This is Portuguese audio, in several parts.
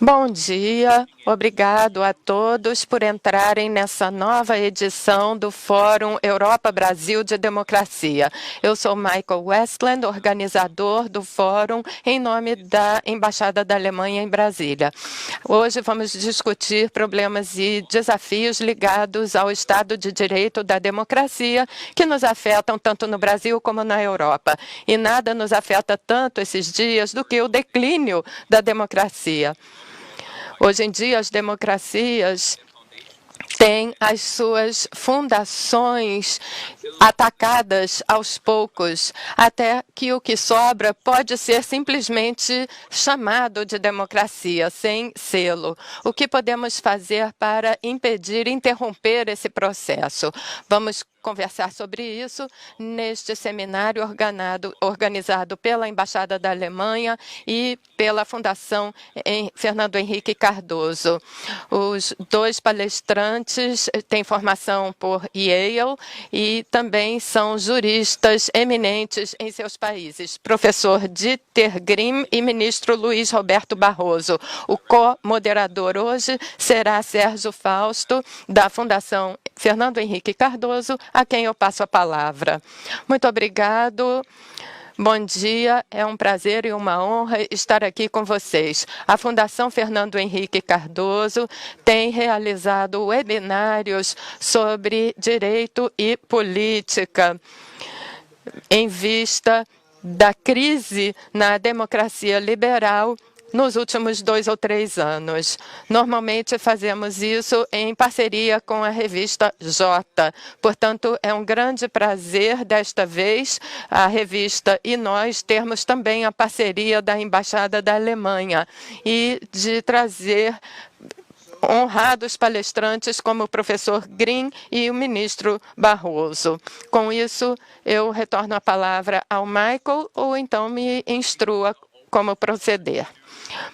Bom dia, obrigado a todos por entrarem nessa nova edição do Fórum Europa-Brasil de Democracia. Eu sou Michael Westland, organizador do Fórum, em nome da Embaixada da Alemanha em Brasília. Hoje vamos discutir problemas e desafios ligados ao Estado de Direito da democracia, que nos afetam tanto no Brasil como na Europa. E nada nos afeta tanto esses dias do que o declínio da democracia. Hoje em dia, as democracias têm as suas fundações atacadas aos poucos, até que o que sobra pode ser simplesmente chamado de democracia, sem selo. O que podemos fazer para impedir, interromper esse processo? Vamos conversar sobre isso neste seminário organizado pela Embaixada da Alemanha e pela Fundação Fernando Henrique Cardoso. Os dois palestrantes têm formação por Yale e também são juristas eminentes em seus países. Professor Dieter Grimm e ministro Luiz Roberto Barroso. O co-moderador hoje será Sérgio Fausto, da Fundação Fernando Henrique Cardoso, a quem eu passo a palavra. Muito obrigado. Bom dia, é um prazer e uma honra estar aqui com vocês. A Fundação Fernando Henrique Cardoso tem realizado webinários sobre direito e política em vista da crise na democracia liberal nos últimos 2 ou 3 anos. Normalmente fazemos isso em parceria com a revista Jota. Portanto, é um grande prazer, desta vez, a revista e nós termos também a parceria da Embaixada da Alemanha e de trazer honrados palestrantes como o professor Grimm e o ministro Barroso. Com isso, eu retorno a palavra ao Michael, ou então me instrua como proceder.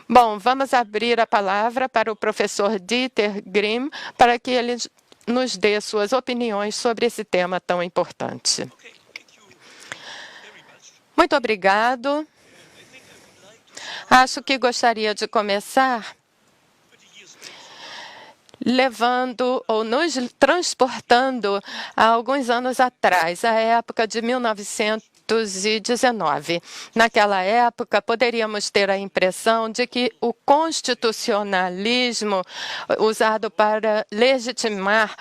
Bom, vamos abrir a palavra para o professor Dieter Grimm para que ele nos dê suas opiniões sobre esse tema tão importante. Muito obrigado. Acho que gostaria de começar levando ou nos transportando a alguns anos atrás, a época de 1919. Naquela época, poderíamos ter a impressão de que o constitucionalismo usado para legitimar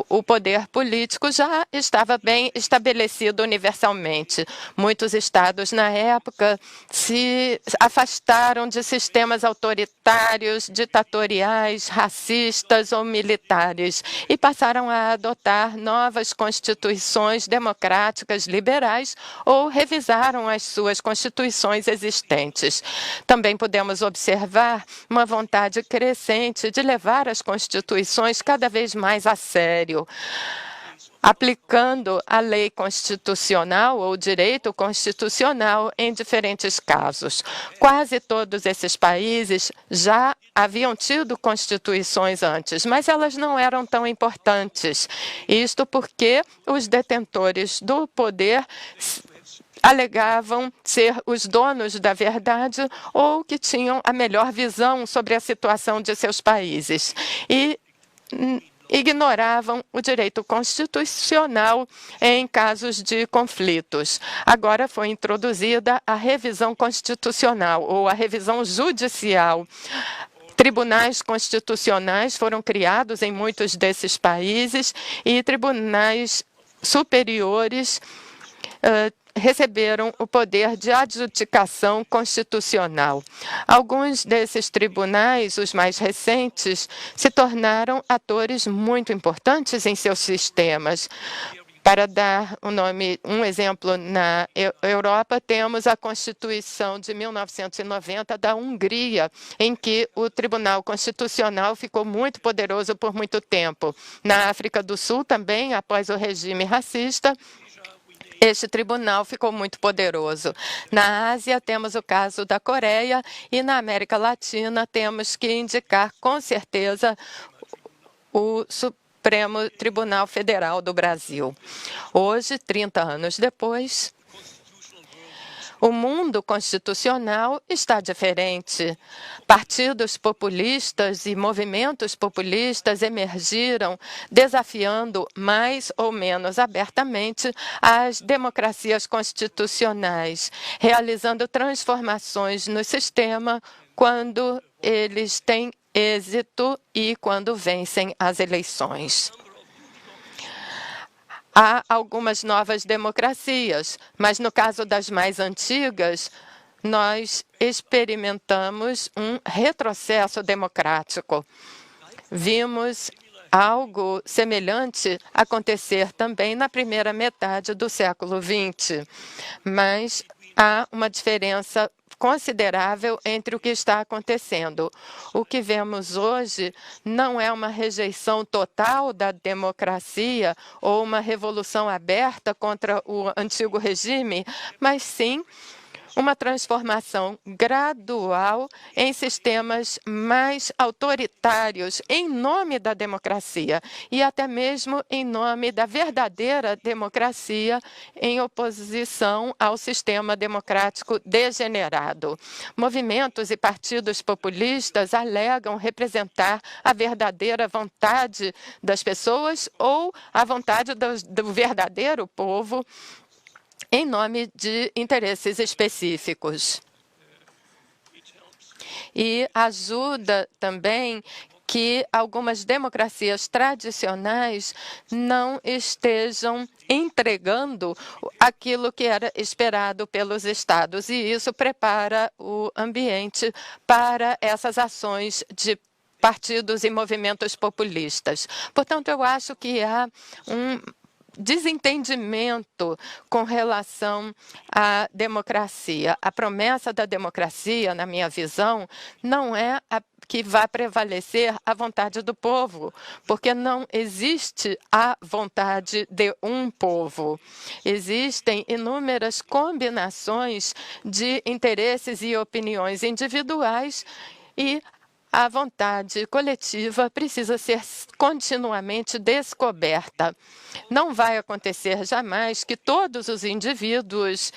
o poder político já estava bem estabelecido universalmente. Muitos estados, na época, se afastaram de sistemas autoritários, ditatoriais, racistas ou militares e passaram a adotar novas constituições democráticas liberais ou revisaram as suas constituições existentes. Também podemos observar uma vontade crescente de levar as constituições cada vez mais a sério, aplicando a lei constitucional ou o direito constitucional em diferentes casos. Quase todos esses países já haviam tido constituições antes, mas elas não eram tão importantes. Isto porque os detentores do poder alegavam ser os donos da verdade ou que tinham a melhor visão sobre a situação de seus países. E ignoravam o direito constitucional em casos de conflitos. Agora foi introduzida a revisão constitucional ou a revisão judicial. Tribunais constitucionais foram criados em muitos desses países e tribunais superiores receberam o poder de adjudicação constitucional. Alguns desses tribunais, os mais recentes, se tornaram atores muito importantes em seus sistemas. Para dar um exemplo, na Europa, temos a Constituição de 1990 da Hungria, em que o Tribunal Constitucional ficou muito poderoso por muito tempo. Na África do Sul, também, após o regime racista, este tribunal ficou muito poderoso. Na Ásia, temos o caso da Coreia e na América Latina temos que indicar com certeza o Supremo Tribunal Federal do Brasil. Hoje, 30 anos depois, O mundo constitucional está diferente. Partidos populistas e movimentos populistas emergiram, desafiando mais ou menos abertamente as democracias constitucionais, realizando transformações no sistema quando eles têm êxito e quando vencem as eleições. Há algumas novas democracias, mas no caso das mais antigas, nós experimentamos um retrocesso democrático. Vimos algo semelhante acontecer também na primeira metade do século XX, mas há uma diferença considerável entre o que está acontecendo. O que vemos hoje não é uma rejeição total da democracia ou uma revolução aberta contra o antigo regime, mas sim uma transformação gradual em sistemas mais autoritários em nome da democracia e até mesmo em nome da verdadeira democracia em oposição ao sistema democrático degenerado. Movimentos e partidos populistas alegam representar a verdadeira vontade das pessoas ou a vontade do verdadeiro povo em nome de interesses específicos. E ajuda também que algumas democracias tradicionais não estejam entregando aquilo que era esperado pelos estados, e isso prepara o ambiente para essas ações de partidos e movimentos populistas. Portanto, eu acho que há um desentendimento com relação à democracia. A promessa da democracia, na minha visão, não é a que vai prevalecer a vontade do povo, porque não existe a vontade de um povo. Existem inúmeras combinações de interesses e opiniões individuais e a vontade coletiva precisa ser continuamente descoberta. Não vai acontecer jamais que todos os indivíduos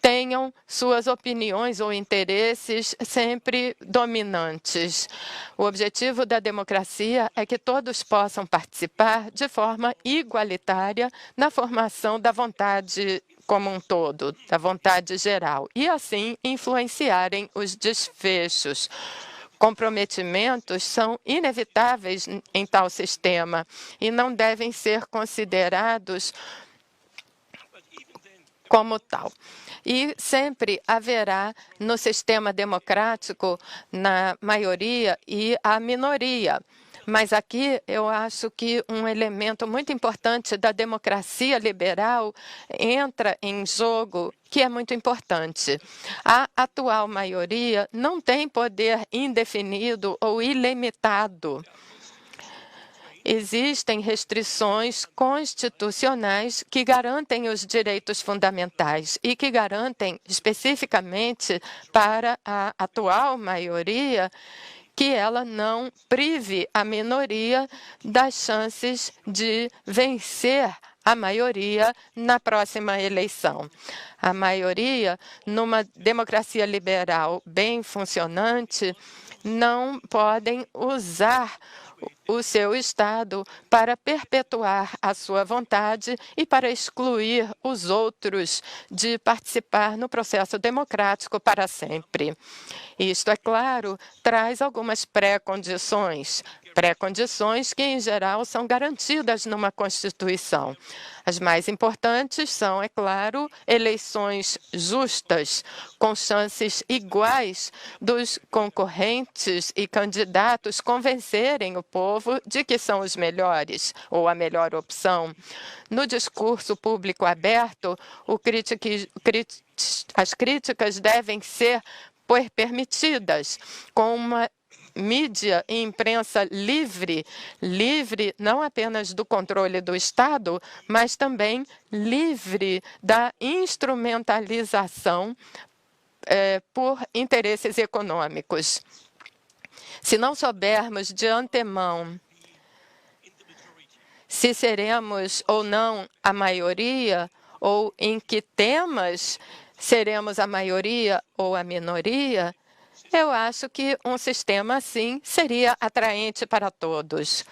tenham suas opiniões ou interesses sempre dominantes. O objetivo da democracia é que todos possam participar de forma igualitária na formação da vontade como um todo, da vontade geral, e assim influenciarem os desfechos. Comprometimentos são inevitáveis em tal sistema e não devem ser considerados como tal. E sempre haverá no sistema democrático, na maioria e a minoria. Mas aqui eu acho que um elemento muito importante da democracia liberal entra em jogo, que é muito importante. A atual maioria não tem poder indefinido ou ilimitado. Existem restrições constitucionais que garantem os direitos fundamentais e que garantem especificamente para a atual maioria que ela não prive a minoria das chances de vencer a maioria na próxima eleição. A maioria, numa democracia liberal bem funcionante, não podem usar o seu Estado para perpetuar a sua vontade e para excluir os outros de participar no processo democrático para sempre. Isto, é claro, traz algumas pré-condições que, em geral, são garantidas numa Constituição. As mais importantes são, é claro, eleições justas, com chances iguais dos concorrentes e candidatos convencerem o povo de que são os melhores ou a melhor opção. No discurso público aberto, as críticas devem ser permitidas, com uma mídia e imprensa livre não apenas do controle do Estado, mas também livre da instrumentalização por interesses econômicos. Se não soubermos de antemão se seremos ou não a maioria, ou em que temas seremos a maioria ou a minoria, eu acho que um sistema assim seria atraente para todos.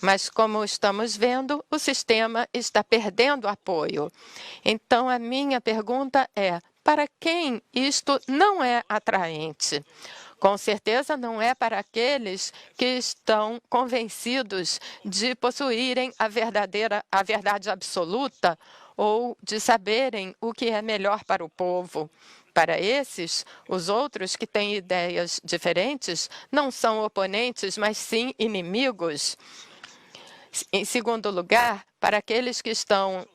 Mas, como estamos vendo, o sistema está perdendo apoio. Então, a minha pergunta é: para quem isto não é atraente? Com certeza não é para aqueles que estão convencidos de possuírem a verdade absoluta ou de saberem o que é melhor para o povo. Para esses, os outros que têm ideias diferentes não são oponentes, mas sim inimigos. Em segundo lugar, para aqueles que estão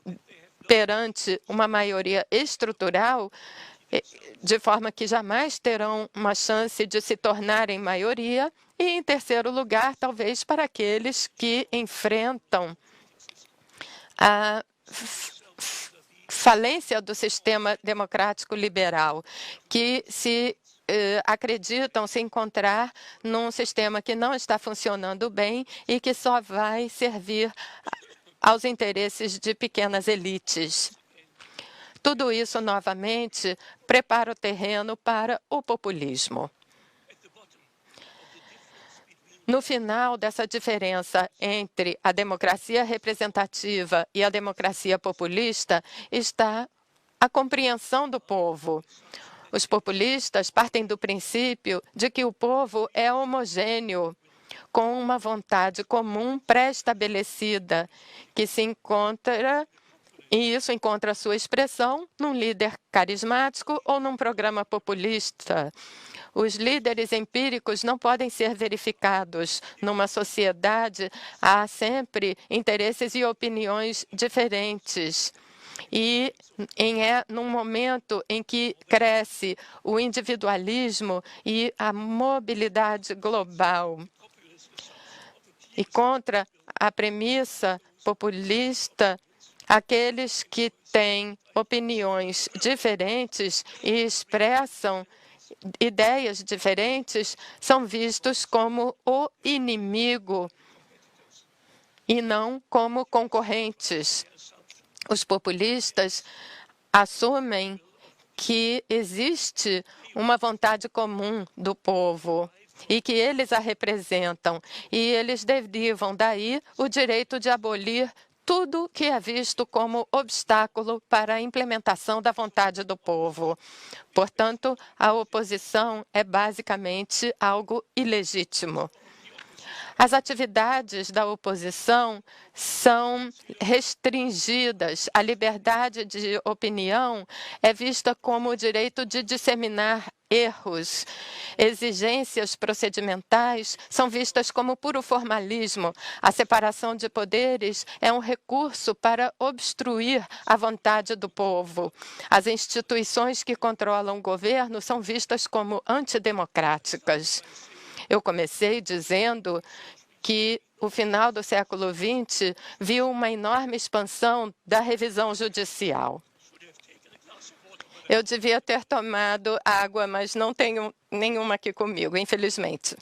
perante uma maioria estrutural, de forma que jamais terão uma chance de se tornarem maioria. E, em terceiro lugar, talvez para aqueles que enfrentam a falência do sistema democrático liberal, que acreditam se encontrar num sistema que não está funcionando bem e que só vai servir aos interesses de pequenas elites. Tudo isso, novamente, prepara o terreno para o populismo. No final dessa diferença entre a democracia representativa e a democracia populista está a compreensão do povo. Os populistas partem do princípio de que o povo é homogêneo, com uma vontade comum pré-estabelecida, que se encontra, e isso encontra sua expressão num líder carismático ou num programa populista. Os líderes empíricos não podem ser verificados. Numa sociedade, há sempre interesses e opiniões diferentes. E num momento em que cresce o individualismo e a mobilidade global. E contra a premissa populista, aqueles que têm opiniões diferentes e expressam ideias diferentes são vistos como o inimigo e não como concorrentes. Os populistas assumem que existe uma vontade comum do povo e que eles a representam, e eles derivam daí o direito de abolir tudo que é visto como obstáculo para a implementação da vontade do povo. Portanto, a oposição é basicamente algo ilegítimo. As atividades da oposição são restringidas. A liberdade de opinião é vista como o direito de disseminar erros. Exigências procedimentais são vistas como puro formalismo. A separação de poderes é um recurso para obstruir a vontade do povo. As instituições que controlam o governo são vistas como antidemocráticas. Eu comecei dizendo que o final do século XX viu uma enorme expansão da revisão judicial. Eu devia ter tomado água, mas não tenho nenhuma aqui comigo, infelizmente.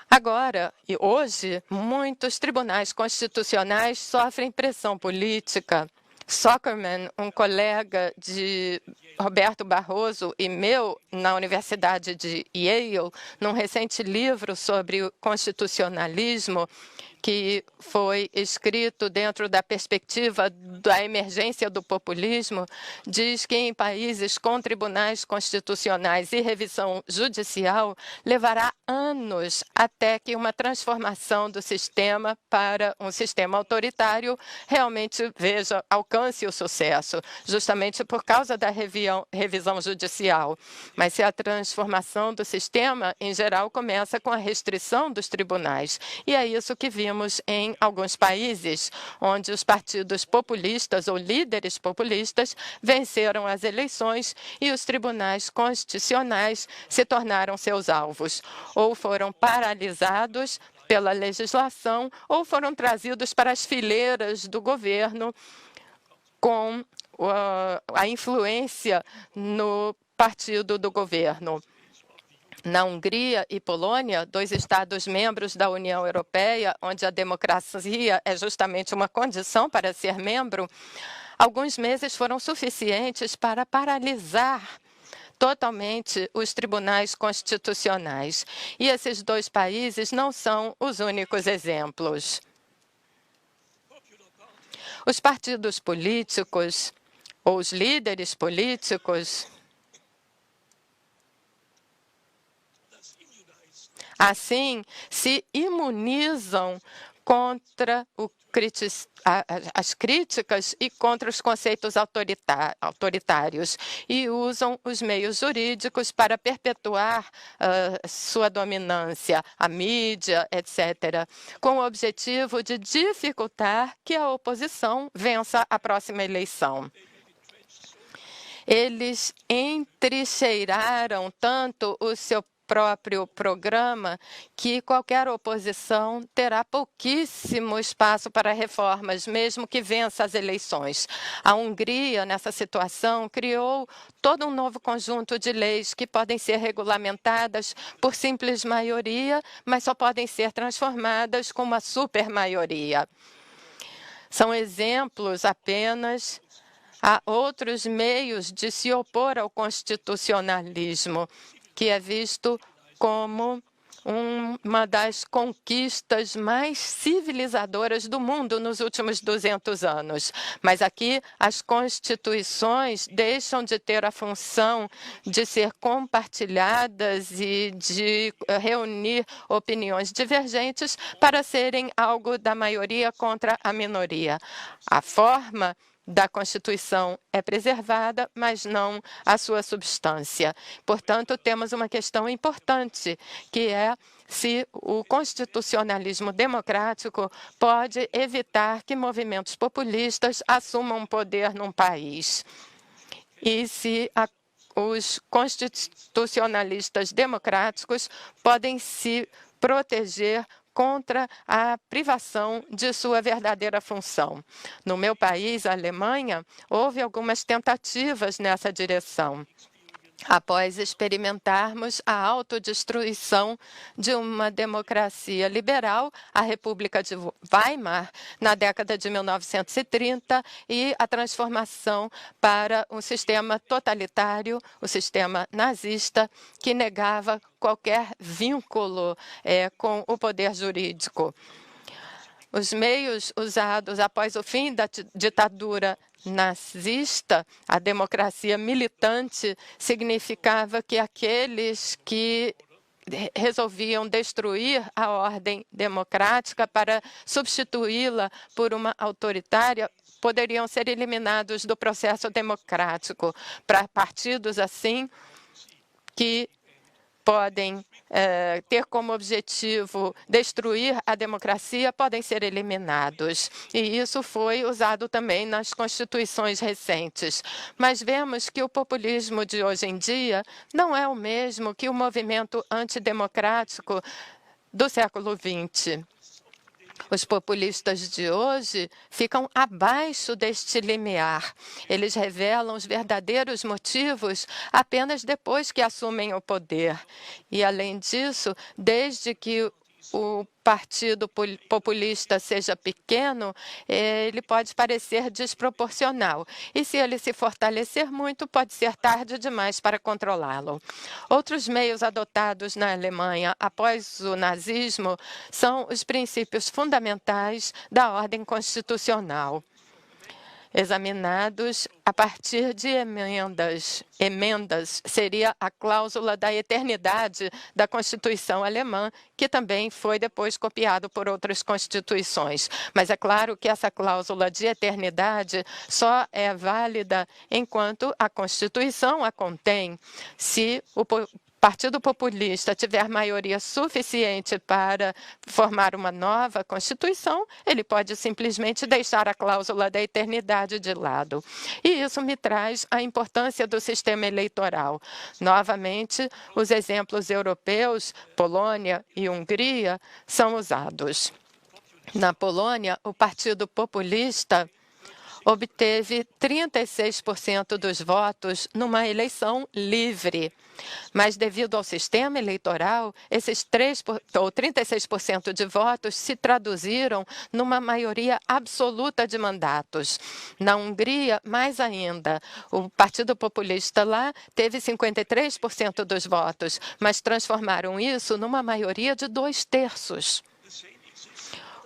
Agora, e hoje, muitos tribunais constitucionais sofrem pressão política. Zuckerman, um colega de Roberto Barroso e meu na Universidade de Yale, num recente livro sobre o constitucionalismo, que foi escrito dentro da perspectiva da emergência do populismo, diz que em países com tribunais constitucionais e revisão judicial levará anos até que uma transformação do sistema para um sistema autoritário realmente alcance o sucesso, justamente por causa da revisão judicial. Mas se a transformação do sistema, em geral, começa com a restrição dos tribunais. E é isso que vimos em alguns países, onde os partidos populistas ou líderes populistas venceram as eleições e os tribunais constitucionais se tornaram seus alvos, ou foram paralisados pela legislação, ou foram trazidos para as fileiras do governo com a influência no partido do governo. Na Hungria e Polônia, 2 Estados membros da União Europeia, onde a democracia é justamente uma condição para ser membro, Alguns meses foram suficientes para paralisar totalmente os tribunais constitucionais. E esses dois países não são os únicos exemplos. Os partidos políticos, ou os líderes políticos, assim, se imunizam contra as críticas e contra os conceitos autoritários e usam os meios jurídicos para perpetuar sua dominância, a mídia, etc., com o objetivo de dificultar que a oposição vença a próxima eleição. Eles entrincheiraram tanto o seu próprio programa que qualquer oposição terá pouquíssimo espaço para reformas, mesmo que vença as eleições. A Hungria, nessa situação, criou todo um novo conjunto de leis que podem ser regulamentadas por simples maioria, mas só podem ser transformadas com uma supermaioria. São exemplos apenas. Há outros meios de se opor ao constitucionalismo, que é visto como uma das conquistas mais civilizadoras do mundo nos últimos 200 anos. Mas aqui as constituições deixam de ter a função de ser compartilhadas e de reunir opiniões divergentes para serem algo da maioria contra a minoria. A forma da Constituição é preservada, mas não a sua substância. Portanto, temos uma questão importante, que é se o constitucionalismo democrático pode evitar que movimentos populistas assumam poder num país. E se os constitucionalistas democráticos podem se proteger contra a privação de sua verdadeira função. No meu país, a Alemanha, houve algumas tentativas nessa direção. Após experimentarmos a autodestruição de uma democracia liberal, a República de Weimar, na década de 1930, e a transformação para um sistema totalitário, o sistema nazista, que negava qualquer vínculo com o poder jurídico. Os meios usados após o fim da ditadura nazista, a democracia militante, significava que aqueles que resolviam destruir a ordem democrática para substituí-la por uma autoritária poderiam ser eliminados do processo democrático. Para partidos assim que podem ter como objetivo destruir a democracia, podem ser eliminados. E isso foi usado também nas constituições recentes. Mas vemos que o populismo de hoje em dia não é o mesmo que o movimento antidemocrático do século XX. Os populistas de hoje ficam abaixo deste limiar. Eles revelam os verdadeiros motivos apenas depois que assumem o poder. E, além disso, desde que o partido populista seja pequeno, ele pode parecer desproporcional. E se ele se fortalecer muito, pode ser tarde demais para controlá-lo. Outros meios adotados na Alemanha após o nazismo são os princípios fundamentais da ordem constitucional, examinados a partir de emendas. Emendas seria a cláusula da eternidade da Constituição alemã, que também foi depois copiado por outras constituições. Mas é claro que essa cláusula de eternidade só é válida enquanto a Constituição a contém. Se o Partido Populista tiver maioria suficiente para formar uma nova Constituição, ele pode simplesmente deixar a cláusula da eternidade de lado. E isso me traz a importância do sistema eleitoral. Novamente, os exemplos europeus, Polônia e Hungria, são usados. Na Polônia, o Partido Populista obteve 36% dos votos numa eleição livre. Mas, devido ao sistema eleitoral, esses 36% de votos se traduziram numa maioria absoluta de mandatos. Na Hungria, mais ainda, o Partido Populista lá teve 53% dos votos, mas transformaram isso numa maioria de 2/3.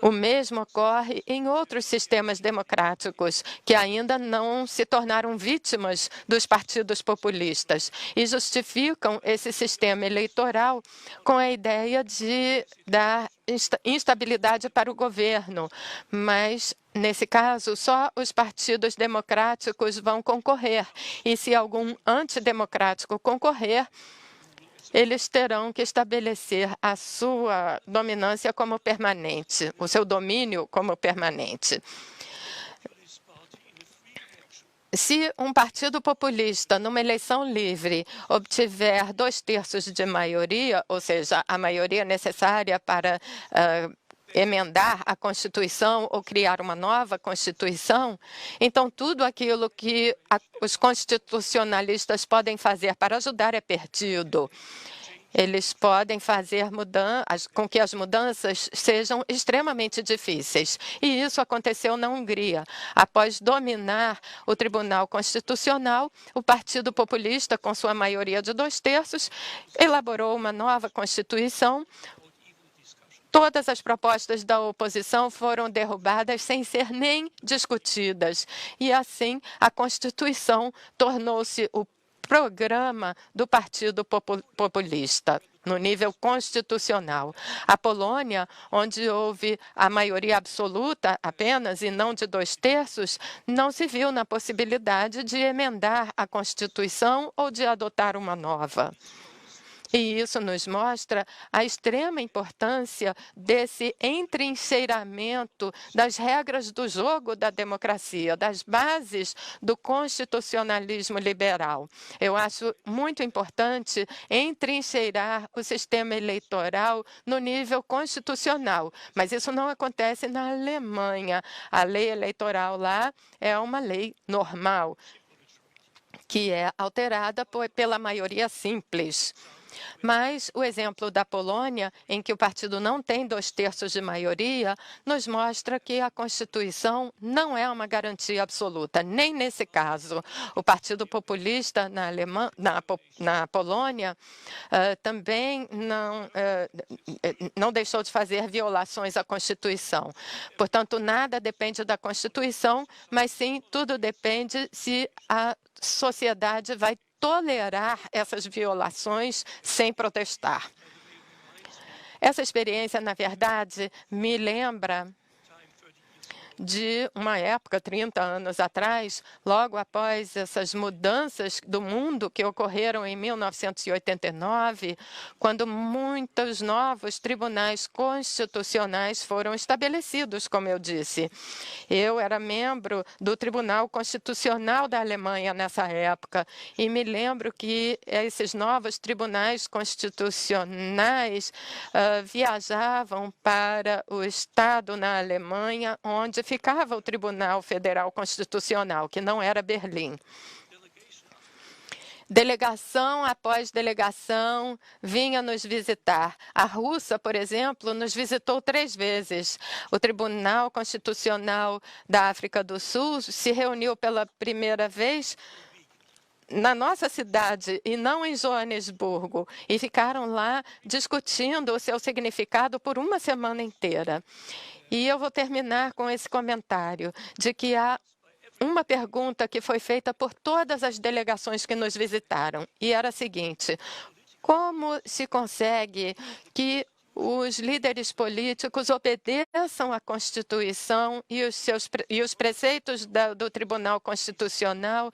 O mesmo ocorre em outros sistemas democráticos que ainda não se tornaram vítimas dos partidos populistas e justificam esse sistema eleitoral com a ideia de dar instabilidade para o governo. Mas, nesse caso, só os partidos democráticos vão concorrer. E se algum antidemocrático concorrer, eles terão que estabelecer a sua dominância como permanente, o seu domínio como permanente. Se um partido populista, numa eleição livre, obtiver 2/3 de maioria, ou seja, a maioria necessária para emendar a Constituição ou criar uma nova Constituição, então tudo aquilo que os constitucionalistas podem fazer para ajudar é perdido. Eles podem fazer com que as mudanças sejam extremamente difíceis. E isso aconteceu na Hungria. Após dominar o Tribunal Constitucional, o Partido Populista, com sua maioria de 2/3, elaborou uma nova Constituição. Todas as propostas da oposição foram derrubadas sem ser nem discutidas. E, assim, a Constituição tornou-se o programa do Partido Populista no nível constitucional. A Polônia, onde houve a maioria absoluta apenas e não de 2/3, não se viu na possibilidade de emendar a Constituição ou de adotar uma nova. E isso nos mostra a extrema importância desse entrincheiramento das regras do jogo da democracia, das bases do constitucionalismo liberal. Eu acho muito importante entrincheirar o sistema eleitoral no nível constitucional, mas isso não acontece na Alemanha. A lei eleitoral lá é uma lei normal, que é alterada pela maioria simples. Mas o exemplo da Polônia, em que o partido não tem 2/3 de maioria, nos mostra que a Constituição não é uma garantia absoluta, nem nesse caso. O Partido Populista na Polônia também não deixou de fazer violações à Constituição. Portanto, nada depende da Constituição, mas sim tudo depende se a sociedade vai tolerar essas violações sem protestar. Essa experiência, na verdade, me lembra de uma época, 30 anos atrás, logo após essas mudanças do mundo que ocorreram em 1989, quando muitos novos tribunais constitucionais foram estabelecidos, como eu disse. Eu era membro do Tribunal Constitucional da Alemanha nessa época e me lembro que esses novos tribunais constitucionais viajavam para o estado na Alemanha onde ficava o Tribunal Federal Constitucional, que não era Berlim. Delegação após delegação vinha nos visitar. A Rússia, por exemplo, nos visitou 3 vezes. O Tribunal Constitucional da África do Sul se reuniu pela primeira vez na nossa cidade e não em Joanesburgo, e ficaram lá discutindo o seu significado por uma semana inteira. E eu vou terminar com esse comentário de que há uma pergunta que foi feita por todas as delegações que nos visitaram, e era a seguinte: como se consegue que os líderes políticos obedeçam à Constituição e os preceitos do Tribunal Constitucional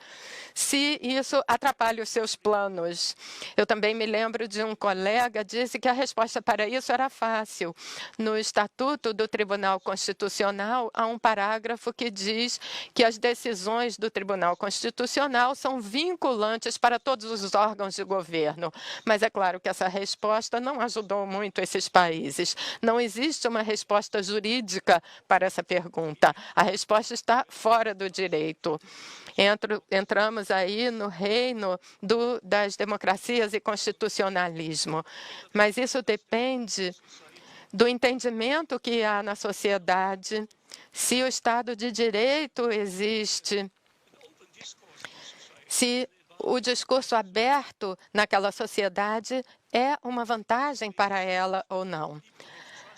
se isso atrapalha os seus planos? Eu também me lembro de um colega que disse que a resposta para isso era fácil. No Estatuto do Tribunal Constitucional, há um parágrafo que diz que as decisões do Tribunal Constitucional são vinculantes para todos os órgãos de governo. Mas é claro que essa resposta não ajudou muito esses países? Não existe uma resposta jurídica para essa pergunta. A resposta está fora do direito. Entramos aí no reino das democracias e constitucionalismo. Mas isso depende do entendimento que há na sociedade, se o Estado de Direito existe, se o discurso aberto naquela sociedade é uma vantagem para ela ou não.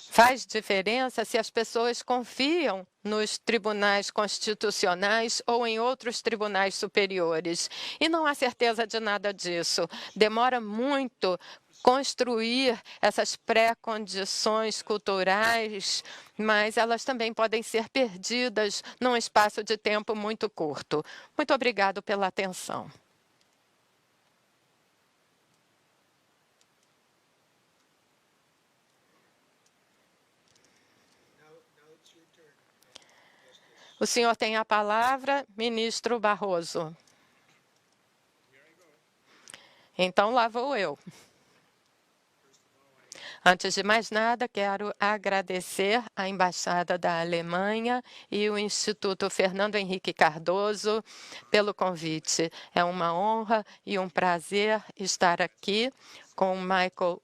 Faz diferença se as pessoas confiam nos tribunais constitucionais ou em outros tribunais superiores. E não há certeza de nada disso. Demora muito construir essas pré-condições culturais, mas elas também podem ser perdidas num espaço de tempo muito curto. Muito obrigado pela atenção. O senhor tem a palavra, ministro Barroso. Então, lá vou eu. Antes de mais nada, quero agradecer à Embaixada da Alemanha e o Instituto Fernando Henrique Cardoso pelo convite. É uma honra e um prazer estar aqui com Michael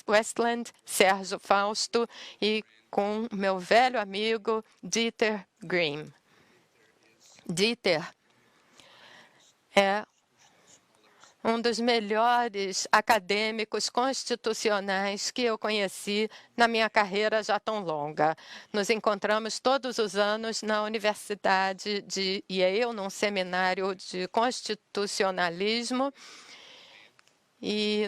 Westland, Sérgio Fausto e com meu velho amigo Dieter Grimm. Dieter é um dos melhores acadêmicos constitucionais que eu conheci na minha carreira já tão longa. Nos encontramos todos os anos na Universidade de Yale, num seminário de constitucionalismo, e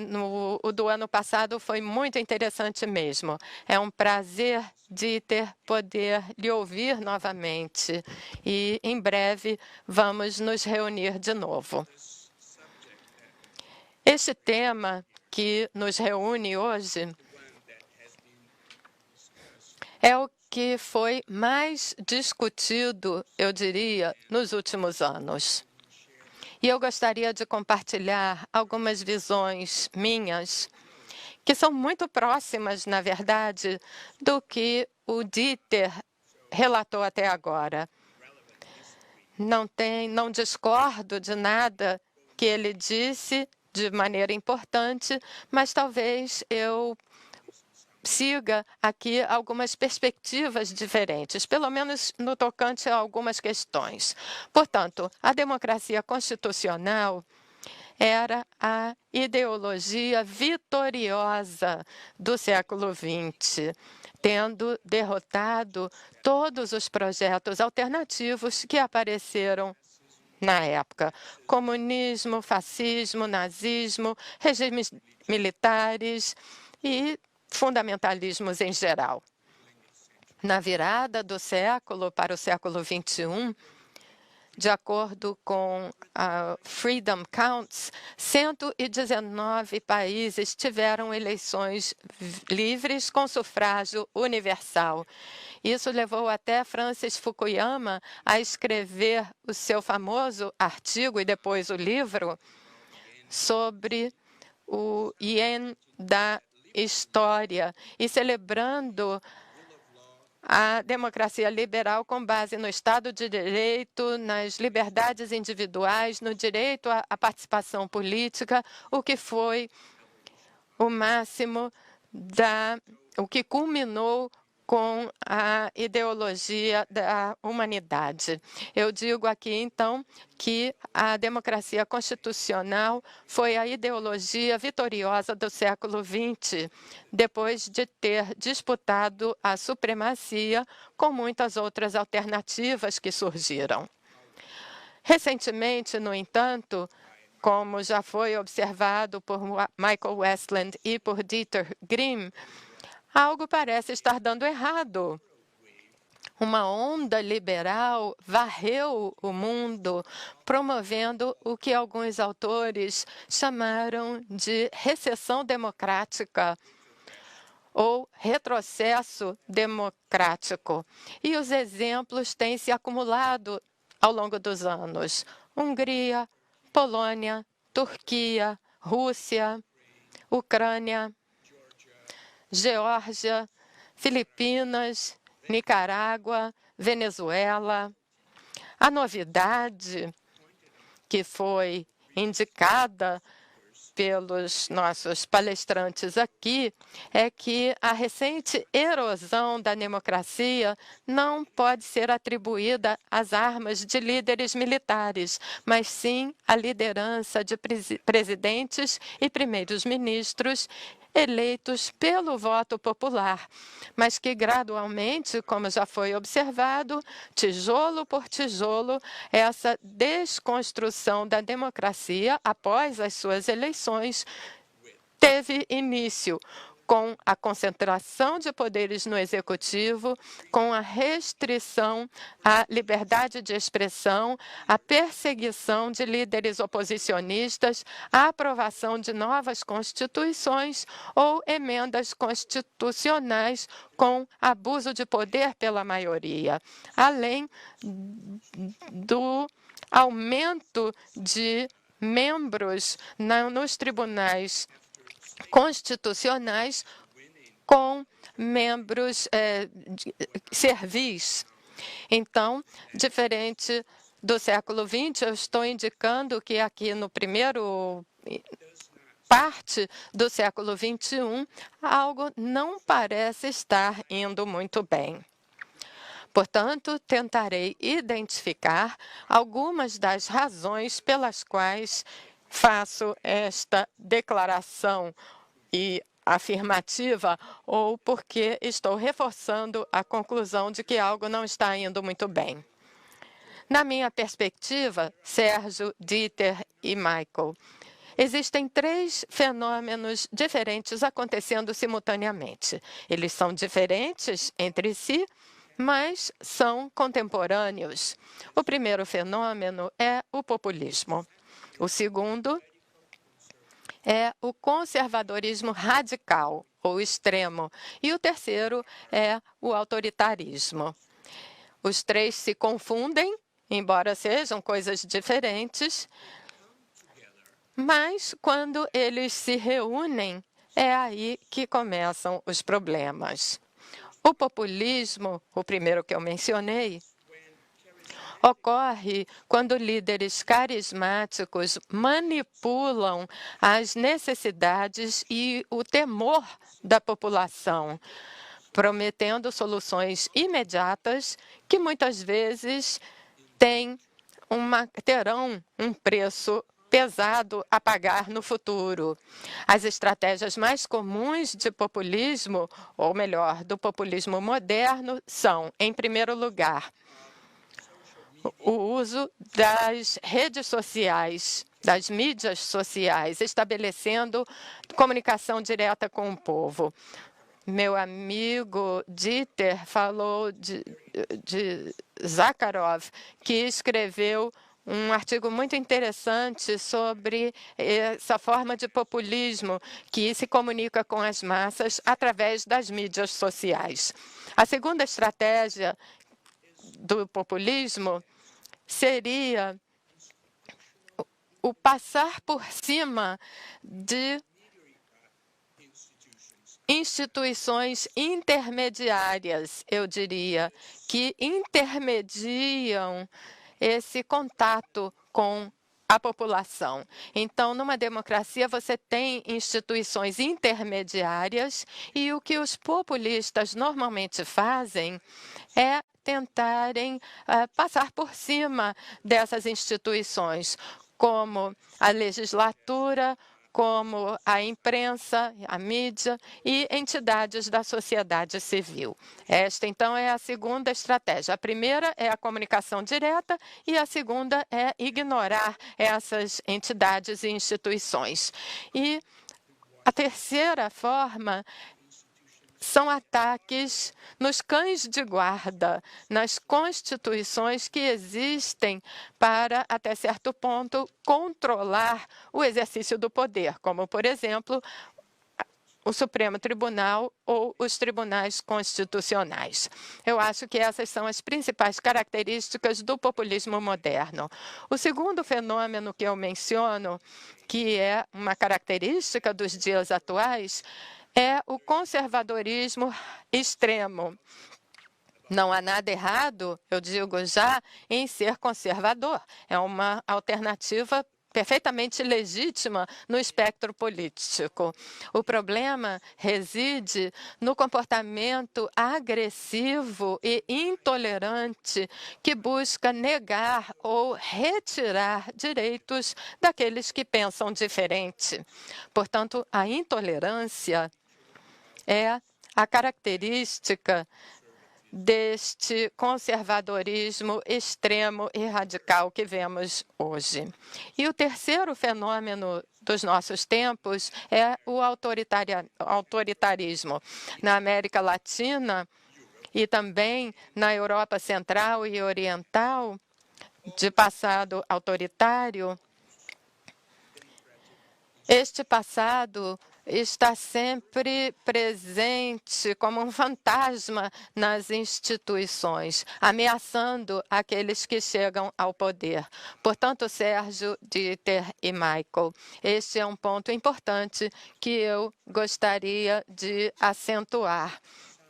o do ano passado foi muito interessante mesmo. É um prazer, Dieter, poder lhe ouvir novamente, e em breve vamos nos reunir de novo. Este tema que nos reúne hoje é o que foi mais discutido, eu diria, nos últimos anos. E eu gostaria de compartilhar algumas visões minhas, que são muito próximas, na verdade, do que o Dieter relatou até agora. Não discordo de nada que ele disse de maneira importante, mas talvez eu siga aqui algumas perspectivas diferentes, pelo menos no tocante a algumas questões. Portanto, a democracia constitucional era a ideologia vitoriosa do século XX, tendo derrotado todos os projetos alternativos que apareceram na época: comunismo, fascismo, nazismo, regimes militares e fundamentalismos em geral. Na virada do século para o século XXI, de acordo com a Freedom Counts, 119 países tiveram eleições livres com sufrágio universal. Isso levou até Francis Fukuyama a escrever o seu famoso artigo e depois o livro sobre o ien da história, e celebrando a democracia liberal com base no Estado de Direito, nas liberdades individuais, no direito à participação política, o que foi o máximo o que culminou com a ideologia da humanidade. Eu digo aqui, então, que a democracia constitucional foi a ideologia vitoriosa do século XX, depois de ter disputado a supremacia com muitas outras alternativas que surgiram. Recentemente, no entanto, como já foi observado por Michael Westland e por Dieter Grimm, algo parece estar dando errado. Uma onda liberal varreu o mundo, promovendo o que alguns autores chamaram de recessão democrática ou retrocesso democrático. E os exemplos têm se acumulado ao longo dos anos: Hungria, Polônia, Turquia, Rússia, Ucrânia, Geórgia, Filipinas, Nicarágua, Venezuela. A novidade que foi indicada pelos nossos palestrantes aqui é que a recente erosão da democracia não pode ser atribuída às armas de líderes militares, mas sim à liderança de presidentes e primeiros ministros eleitos pelo voto popular, mas que gradualmente, como já foi observado, tijolo por tijolo, essa desconstrução da democracia após as suas eleições teve início com a concentração de poderes no executivo, com a restrição à liberdade de expressão, a perseguição de líderes oposicionistas, a aprovação de novas constituições ou emendas constitucionais com abuso de poder pela maioria, além do aumento de membros nos tribunais constitucionais com membros servis. Então, diferente do século XX, eu estou indicando que aqui no primeiro parte do século XXI, algo não parece estar indo muito bem. Portanto, tentarei identificar algumas das razões pelas quais faço esta declaração e afirmativa ou porque estou reforçando a conclusão de que algo não está indo muito bem. Na minha perspectiva, Sérgio, Dieter e Michael, existem 3 fenômenos diferentes acontecendo simultaneamente. Eles são diferentes entre si, mas são contemporâneos. O primeiro fenômeno é o populismo. O segundo é o conservadorismo radical ou extremo. E o terceiro é o autoritarismo. Os 3 se confundem, embora sejam coisas diferentes, mas quando eles se reúnem, é aí que começam os problemas. O populismo, o primeiro que eu mencionei, ocorre quando líderes carismáticos manipulam as necessidades e o temor da população, prometendo soluções imediatas que muitas vezes terão um preço pesado a pagar no futuro. As estratégias mais comuns de populismo, ou melhor, do populismo moderno, são, em primeiro lugar, o uso das redes sociais, das mídias sociais, estabelecendo comunicação direta com o povo. Meu amigo Dieter falou de Zakharov, que escreveu um artigo muito interessante sobre essa forma de populismo que se comunica com as massas através das mídias sociais. A segunda estratégia do populismo seria o passar por cima de instituições intermediárias, eu diria, que intermediam esse contato com a população. Então, numa democracia, você tem instituições intermediárias e o que os populistas normalmente fazem é tentarem passar por cima dessas instituições, como a legislatura, como a imprensa, a mídia e entidades da sociedade civil. Esta, então, é a segunda estratégia. A primeira é a comunicação direta e a segunda é ignorar essas entidades e instituições. E a terceira forma são ataques nos cães de guarda, nas constituições que existem para, até certo ponto, controlar o exercício do poder, como, por exemplo, o Supremo Tribunal ou os tribunais constitucionais. Eu acho que essas são as principais características do populismo moderno. O segundo fenômeno que eu menciono, que é uma característica dos dias atuais, é o conservadorismo extremo. Não há nada errado, eu digo já, em ser conservador. É uma alternativa perfeitamente legítima no espectro político. O problema reside no comportamento agressivo e intolerante que busca negar ou retirar direitos daqueles que pensam diferente. Portanto, a intolerância é a característica deste conservadorismo extremo e radical que vemos hoje. E o terceiro fenômeno dos nossos tempos é o autoritarismo. Na América Latina e também na Europa Central e Oriental, de passado autoritário, este passado está sempre presente como um fantasma nas instituições, ameaçando aqueles que chegam ao poder. Portanto, Sérgio, Dieter e Michael, este é um ponto importante que eu gostaria de acentuar,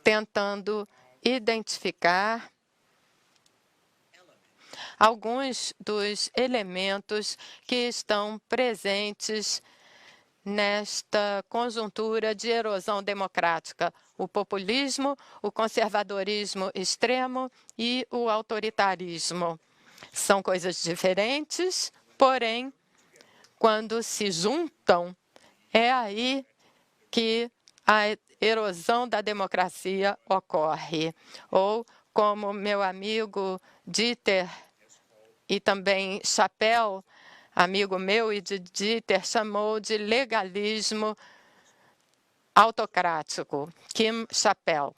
tentando identificar alguns dos elementos que estão presentes nesta conjuntura de erosão democrática: o populismo, o conservadorismo extremo e o autoritarismo. São coisas diferentes, porém, quando se juntam, é aí que a erosão da democracia ocorre. Ou, como meu amigo Dieter e também Chapelle, amigo meu e de Dieter, chamou de legalismo autocrático, Kim Chapelle.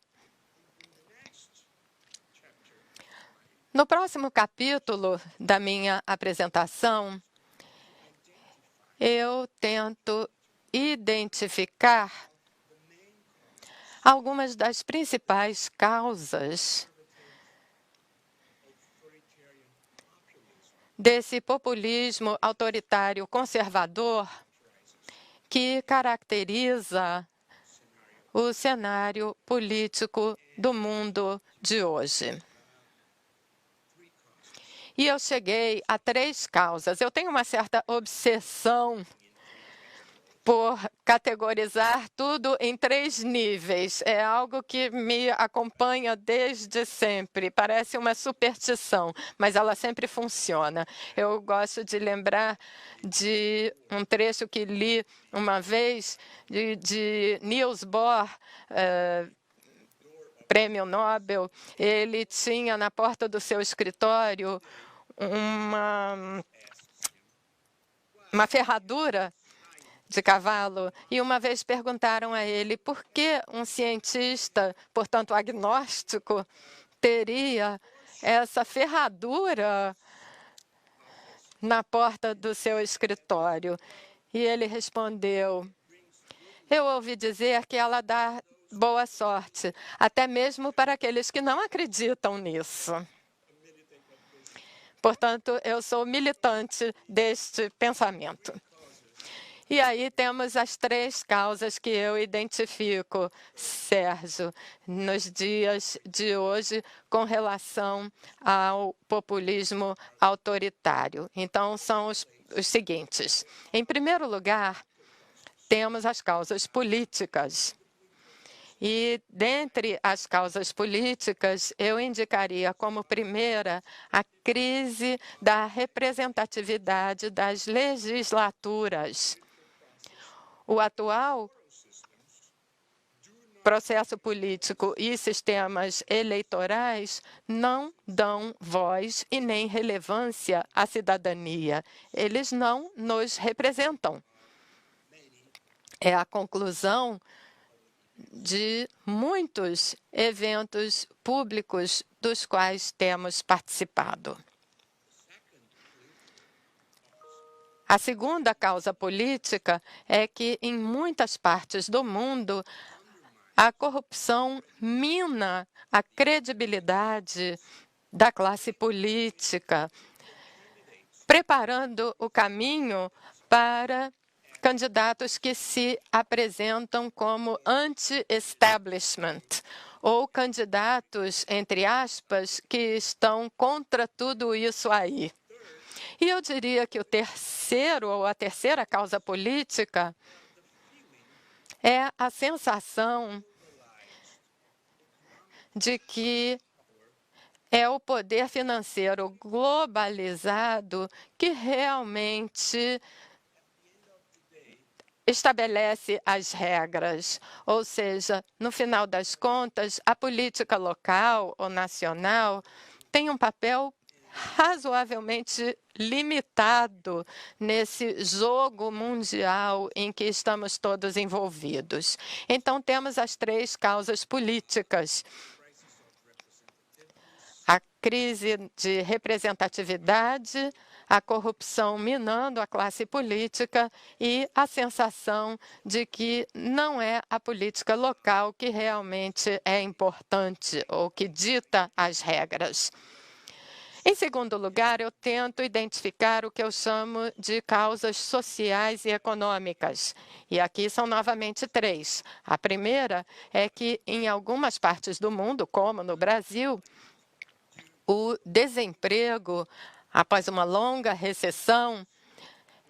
No próximo capítulo da minha apresentação, eu tento identificar algumas das principais causas desse populismo autoritário conservador que caracteriza o cenário político do mundo de hoje. E eu cheguei a 3 causas. Eu tenho uma certa obsessão por categorizar tudo em 3 níveis. É algo que me acompanha desde sempre. Parece uma superstição, mas ela sempre funciona. Eu gosto de lembrar de um trecho que li uma vez de Niels Bohr, prêmio Nobel. Ele tinha na porta do seu escritório uma ferradura de cavalo, e uma vez perguntaram a ele por que um cientista, portanto agnóstico, teria essa ferradura na porta do seu escritório. E ele respondeu: eu ouvi dizer que ela dá boa sorte, até mesmo para aqueles que não acreditam nisso. Portanto, eu sou militante deste pensamento. E aí temos as 3 causas que eu identifico, Sérgio, nos dias de hoje com relação ao populismo autoritário. Então, são os seguintes. Em primeiro lugar, temos as causas políticas. E, dentre as causas políticas, eu indicaria como primeira a crise da representatividade das legislaturas. O atual processo político e sistemas eleitorais não dão voz e nem relevância à cidadania. Eles não nos representam. É a conclusão de muitos eventos públicos dos quais temos participado. A segunda causa política é que, em muitas partes do mundo, a corrupção mina a credibilidade da classe política, preparando o caminho para candidatos que se apresentam como anti-establishment, ou candidatos, entre aspas, que estão contra tudo isso aí. E eu diria que o terceiro ou a terceira causa política é a sensação de que é o poder financeiro globalizado que realmente estabelece as regras, ou seja, no final das contas, a política local ou nacional tem um papel razoavelmente limitado nesse jogo mundial em que estamos todos envolvidos. Então, temos as três causas políticas: a crise de representatividade, a corrupção minando a classe política e a sensação de que não é a política local que realmente é importante ou que dita as regras. Em segundo lugar, eu tento identificar o que eu chamo de causas sociais e econômicas. E aqui são novamente três. A primeira é que, em algumas partes do mundo, como no Brasil, o desemprego, após uma longa recessão,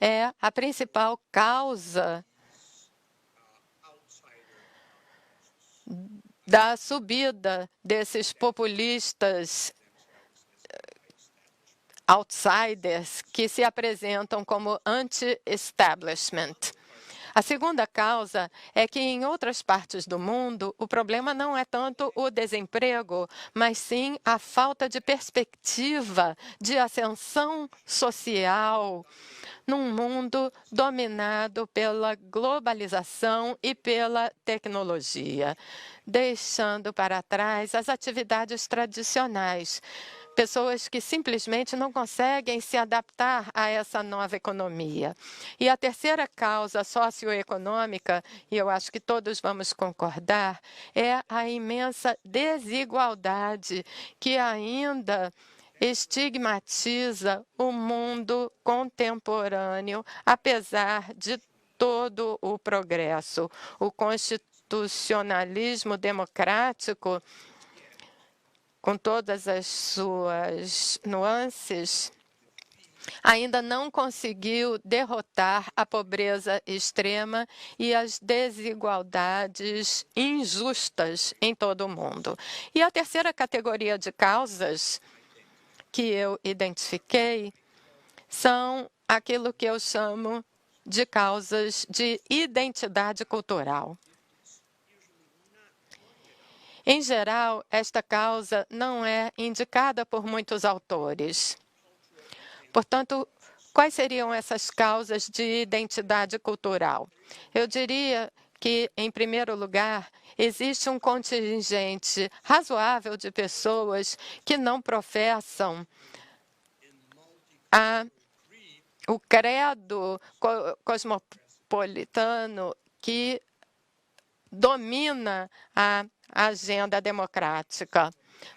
é a principal causa da subida desses populistas outsiders que se apresentam como anti-establishment. A segunda causa é que, em outras partes do mundo, o problema não é tanto o desemprego, mas sim a falta de perspectiva de ascensão social num mundo dominado pela globalização e pela tecnologia, deixando para trás as atividades tradicionais. Pessoas que simplesmente não conseguem se adaptar a essa nova economia. E a terceira causa socioeconômica, e eu acho que todos vamos concordar, é a imensa desigualdade que ainda estigmatiza o mundo contemporâneo, apesar de todo o progresso. O constitucionalismo democrático, com todas as suas nuances, ainda não conseguiu derrotar a pobreza extrema e as desigualdades injustas em todo o mundo. E a terceira categoria de causas que eu identifiquei são aquilo que eu chamo de causas de identidade cultural. Em geral, esta causa não é indicada por muitos autores. Portanto, quais seriam essas causas de identidade cultural? Eu diria que, em primeiro lugar, existe um contingente razoável de pessoas que não professam o credo cosmopolitano que domina a agenda democrática.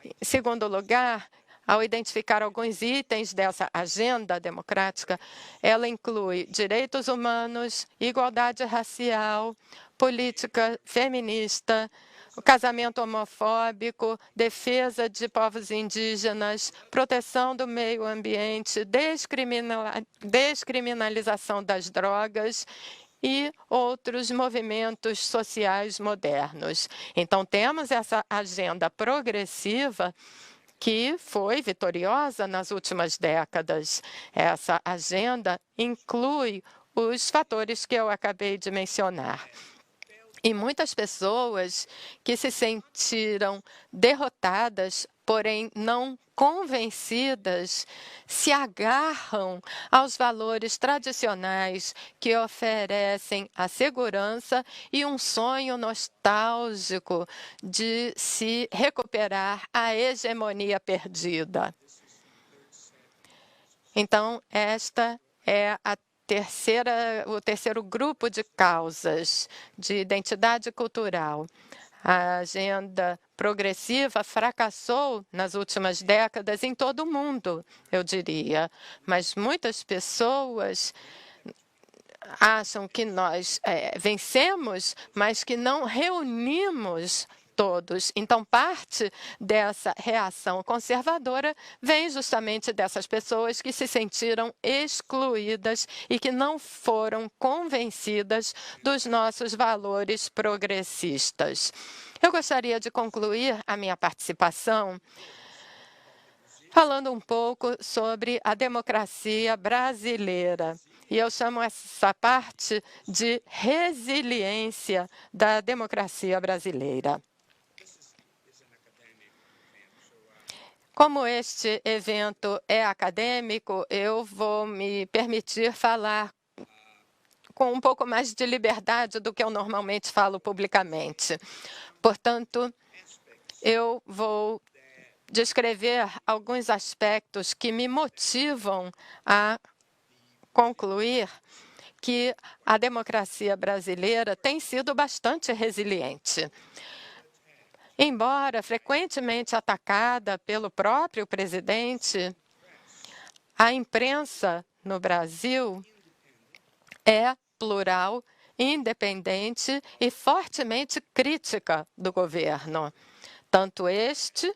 Em segundo lugar, ao identificar alguns itens dessa agenda democrática, ela inclui direitos humanos, igualdade racial, política feminista, o casamento homofóbico, defesa de povos indígenas, proteção do meio ambiente, descriminalização das drogas e outros movimentos sociais modernos. Então, temos essa agenda progressiva que foi vitoriosa nas últimas décadas. Essa agenda inclui os fatores que eu acabei de mencionar. E muitas pessoas que se sentiram derrotadas, porém não convencidas, se agarram aos valores tradicionais que oferecem a segurança e um sonho nostálgico de se recuperar a hegemonia perdida. Então, esta é o terceiro grupo de causas de identidade cultural. A agenda progressiva fracassou nas últimas décadas em todo o mundo, eu diria, mas muitas pessoas acham que nós vencemos, mas que não reunimos todos. Então, parte dessa reação conservadora vem justamente dessas pessoas que se sentiram excluídas e que não foram convencidas dos nossos valores progressistas. Eu gostaria de concluir a minha participação falando um pouco sobre a democracia brasileira. E eu chamo essa parte de resiliência da democracia brasileira. Como este evento é acadêmico, eu vou me permitir falar com um pouco mais de liberdade do que eu normalmente falo publicamente. Portanto, eu vou descrever alguns aspectos que me motivam a concluir que a democracia brasileira tem sido bastante resiliente. Embora frequentemente atacada pelo próprio presidente, a imprensa no Brasil é plural, independente e fortemente crítica do governo. Tanto este,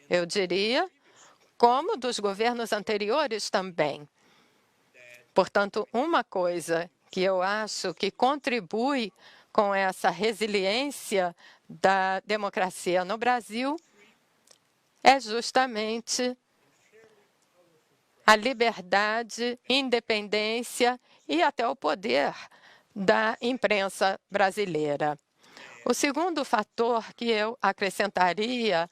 eu diria, como dos governos anteriores também. Portanto, uma coisa que eu acho que contribui com essa resiliência da democracia no Brasil é justamente a liberdade, independência e até o poder da imprensa brasileira. O segundo fator que eu acrescentaria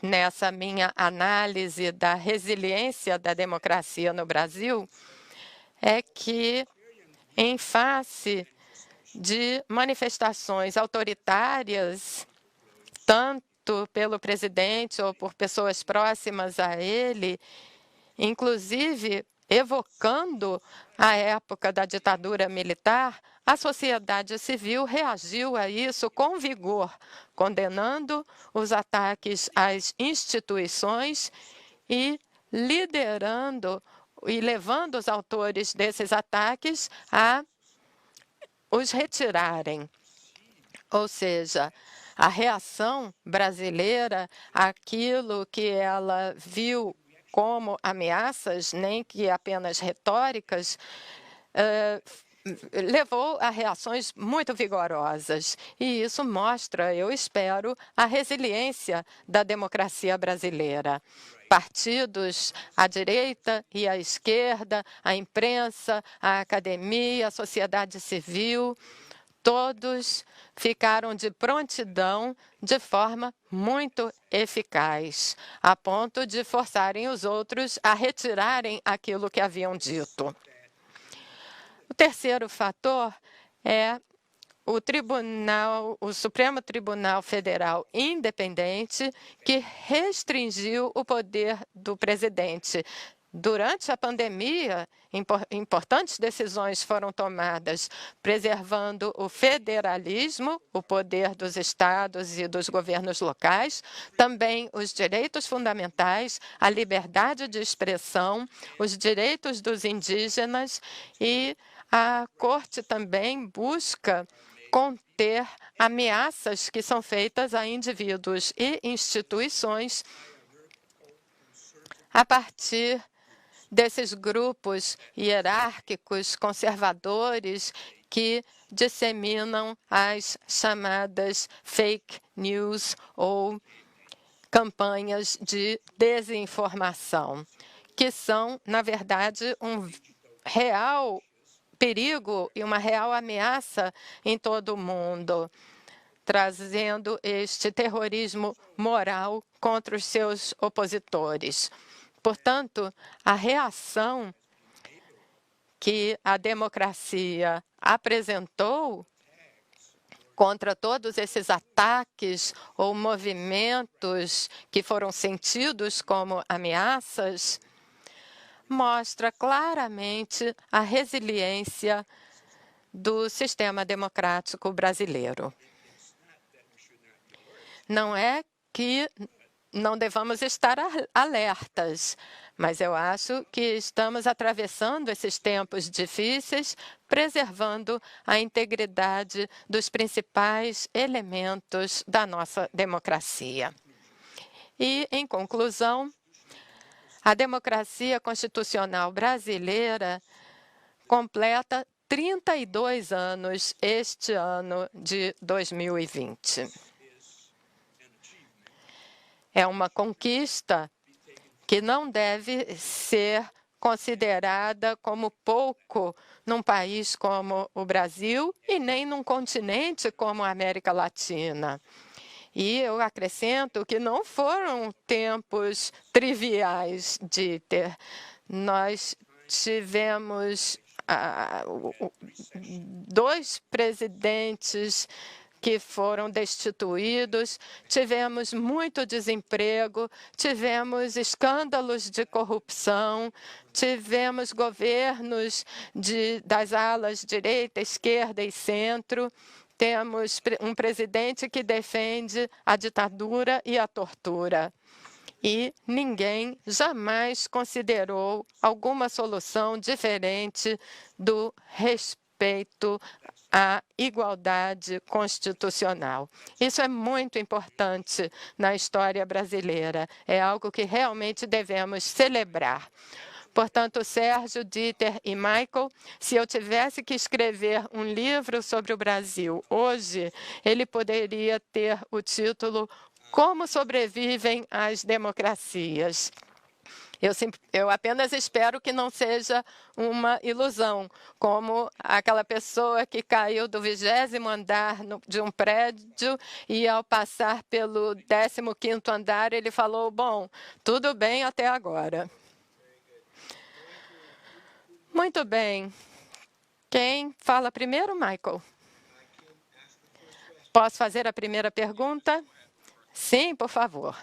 nessa minha análise da resiliência da democracia no Brasil é que, em face de manifestações autoritárias, tanto pelo presidente ou por pessoas próximas a ele, inclusive evocando a época da ditadura militar, a sociedade civil reagiu a isso com vigor, condenando os ataques às instituições e liderando e levando os autores desses ataques a os retirarem. Ou seja, a reação brasileira àquilo que ela viu como ameaças, nem que apenas retóricas, levou a reações muito vigorosas. E isso mostra, eu espero, a resiliência da democracia brasileira. Partidos à direita e à esquerda, a imprensa, a academia, a sociedade civil, todos ficaram de prontidão de forma muito eficaz, a ponto de forçarem os outros a retirarem aquilo que haviam dito. O terceiro fator é o Supremo Tribunal Federal independente, que restringiu o poder do presidente. Durante a pandemia, importantes decisões foram tomadas, preservando o federalismo, o poder dos estados e dos governos locais, também os direitos fundamentais, a liberdade de expressão, os direitos dos indígenas, e a Corte também busca conter ameaças que são feitas a indivíduos e instituições a partir desses grupos hierárquicos conservadores que disseminam as chamadas fake news ou campanhas de desinformação, que são, na verdade, um real perigo e uma real ameaça em todo o mundo, trazendo este terrorismo moral contra os seus opositores. Portanto, a reação que a democracia apresentou contra todos esses ataques ou movimentos que foram sentidos como ameaças mostra claramente a resiliência do sistema democrático brasileiro. Não é que não devamos estar alertas, mas eu acho que estamos atravessando esses tempos difíceis, preservando a integridade dos principais elementos da nossa democracia. E, em conclusão, a democracia constitucional brasileira completa 32 anos este ano de 2020. É uma conquista que não deve ser considerada como pouco num país como o Brasil e nem num continente como a América Latina. E eu acrescento que não foram tempos triviais, Dieter. Nós tivemos 2 presidentes que foram destituídos, tivemos muito desemprego, tivemos escândalos de corrupção, tivemos governos das alas direita, esquerda e centro, temos um presidente que defende a ditadura e a tortura. E ninguém jamais considerou alguma solução diferente do respeito à igualdade constitucional. Isso é muito importante na história brasileira. É algo que realmente devemos celebrar. Portanto, Sérgio, Dieter e Michael, se eu tivesse que escrever um livro sobre o Brasil hoje, ele poderia ter o título Como Sobrevivem as Democracias. Eu apenas espero que não seja uma ilusão, como aquela pessoa que caiu do 20º andar de um prédio e, ao passar pelo 15º andar, ele falou, bom, tudo bem até agora. Muito bem. Quem fala primeiro, Michael? Posso fazer a primeira pergunta? Sim, por favor.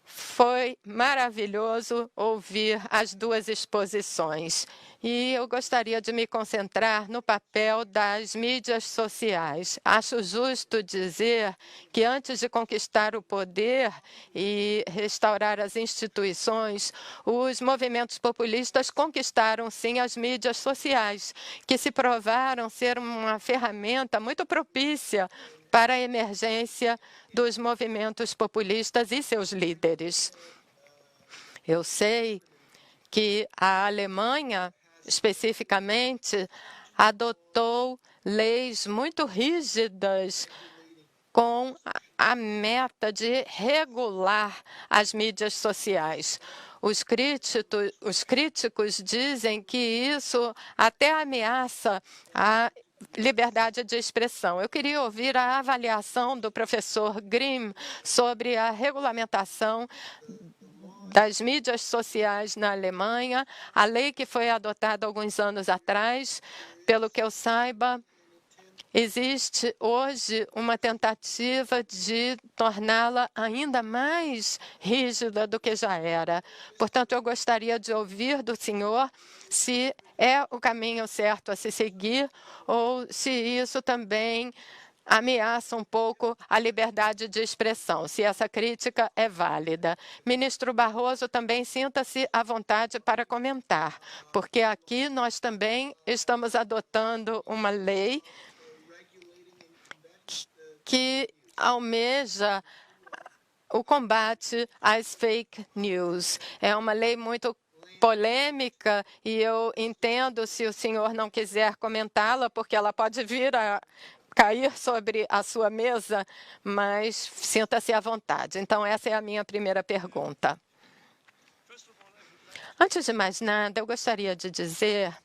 Foi maravilhoso ouvir as 2 exposições. E eu gostaria de me concentrar no papel das mídias sociais. Acho justo dizer que, antes de conquistar o poder e restaurar as instituições, os movimentos populistas conquistaram, sim, as mídias sociais, que se provaram ser uma ferramenta muito propícia para a emergência dos movimentos populistas e seus líderes. Eu sei que a Alemanha, especificamente, adotou leis muito rígidas com a meta de regular as mídias sociais. Os críticos dizem que isso até ameaça a liberdade de expressão. Eu queria ouvir a avaliação do professor Grimm sobre a regulamentação das mídias sociais na Alemanha, a lei que foi adotada alguns anos atrás. Pelo que eu saiba, existe hoje uma tentativa de torná-la ainda mais rígida do que já era. Portanto, eu gostaria de ouvir do senhor se é o caminho certo a se seguir ou se isso também ameaça um pouco a liberdade de expressão, se essa crítica é válida. Ministro Barroso, também sinta-se à vontade para comentar, porque aqui nós também estamos adotando uma lei que almeja o combate às fake news. É uma lei muito polêmica e eu entendo se o senhor não quiser comentá-la, porque ela pode vir a cair sobre a sua mesa, mas sinta-se à vontade. Então, essa é a minha primeira pergunta. Antes de mais nada, eu gostaria de dizer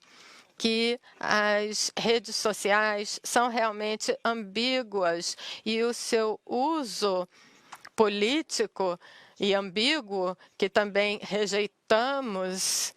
que as redes sociais são realmente ambíguas e o seu uso político e ambíguo, que também rejeitamos,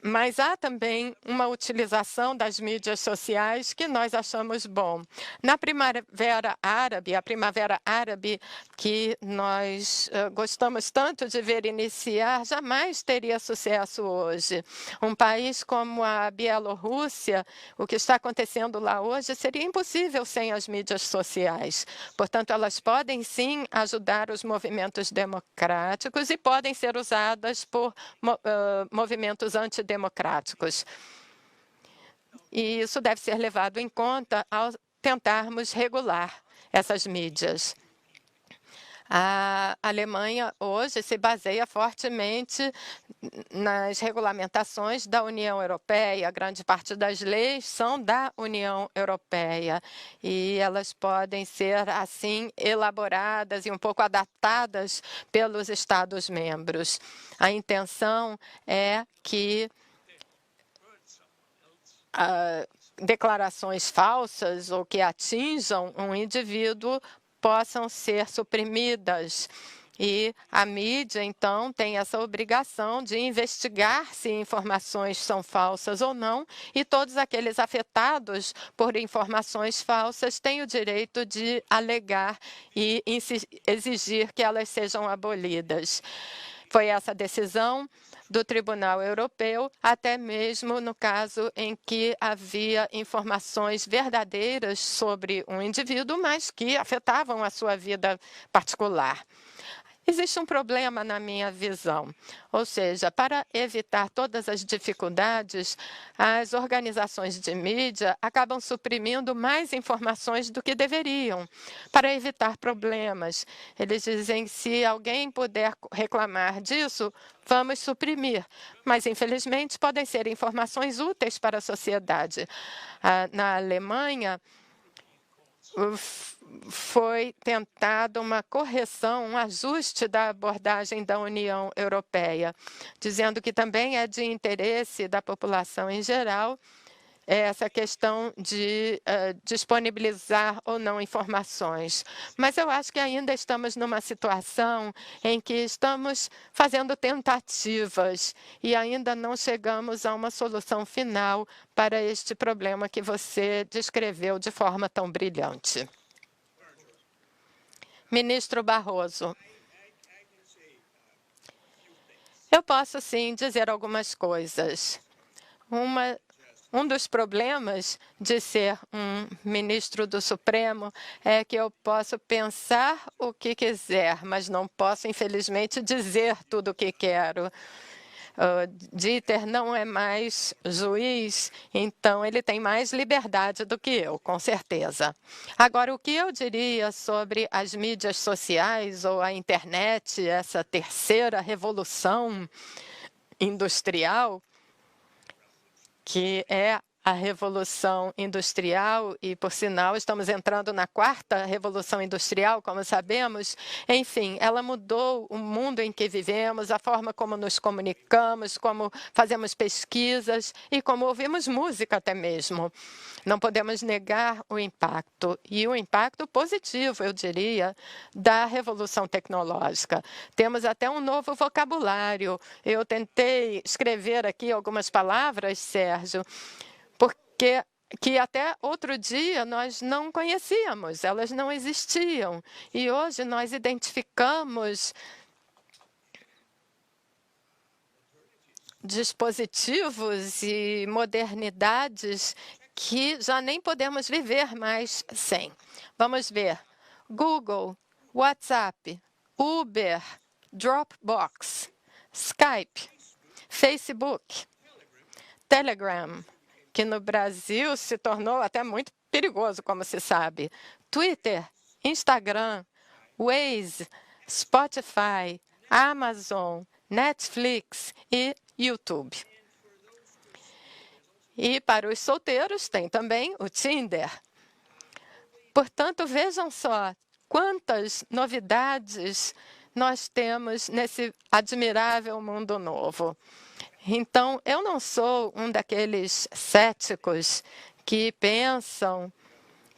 Mas há também uma utilização das mídias sociais que nós achamos bom. Na Primavera Árabe, a Primavera Árabe que nós gostamos tanto de ver iniciar, jamais teria sucesso hoje. Um país como a Bielorrússia, o que está acontecendo lá hoje, seria impossível sem as mídias sociais. Portanto, elas podem sim ajudar os movimentos democráticos e podem ser usadas por movimentos antidemocráticos. E isso deve ser levado em conta ao tentarmos regular essas mídias. A Alemanha hoje se baseia fortemente nas regulamentações da União Europeia. Grande parte das leis são da União Europeia e elas podem ser, assim, elaboradas e um pouco adaptadas pelos Estados-membros. A intenção é que declarações falsas ou que atinjam um indivíduo possam ser suprimidas. E a mídia, então, tem essa obrigação de investigar se informações são falsas ou não, e todos aqueles afetados por informações falsas têm o direito de alegar e exigir que elas sejam abolidas. Foi essa decisão do Tribunal Europeu, até mesmo no caso em que havia informações verdadeiras sobre um indivíduo, mas que afetavam a sua vida particular. Existe um problema na minha visão, ou seja, para evitar todas as dificuldades, as organizações de mídia acabam suprimindo mais informações do que deveriam, para evitar problemas. Eles dizem, se alguém puder reclamar disso, vamos suprimir. Mas, infelizmente, podem ser informações úteis para a sociedade. Na Alemanha, foi tentado uma correção, um ajuste da abordagem da União Europeia, dizendo que também é de interesse da população em geral essa questão de disponibilizar ou não informações. Mas eu acho que ainda estamos numa situação em que estamos fazendo tentativas e ainda não chegamos a uma solução final para este problema que você descreveu de forma tão brilhante. Ministro Barroso, eu posso sim dizer algumas coisas. Um dos problemas de ser um ministro do Supremo é que eu posso pensar o que quiser, mas não posso, infelizmente, dizer tudo o que quero. Dieter não é mais juiz, então ele tem mais liberdade do que eu, com certeza. Agora, o que eu diria sobre as mídias sociais ou a internet, essa terceira revolução industrial, que é a Revolução Industrial, e, por sinal, estamos entrando na quarta Revolução Industrial, como sabemos. Enfim, ela mudou o mundo em que vivemos, a forma como nos comunicamos, como fazemos pesquisas e como ouvimos música até mesmo. Não podemos negar o impacto, e o impacto positivo, eu diria, da revolução tecnológica. Temos até um novo vocabulário. Eu tentei escrever aqui algumas palavras, Sérgio, que até outro dia nós não conhecíamos, elas não existiam. E hoje nós identificamos dispositivos e modernidades que já nem podemos viver mais sem. Vamos ver: Google, WhatsApp, Uber, Dropbox, Skype, Facebook, Telegram, que no Brasil se tornou até muito perigoso, como se sabe, Twitter, Instagram, Waze, Spotify, Amazon, Netflix e YouTube. E para os solteiros tem também o Tinder. Portanto, vejam só quantas novidades nós temos nesse admirável mundo novo. Então, eu não sou um daqueles céticos que pensam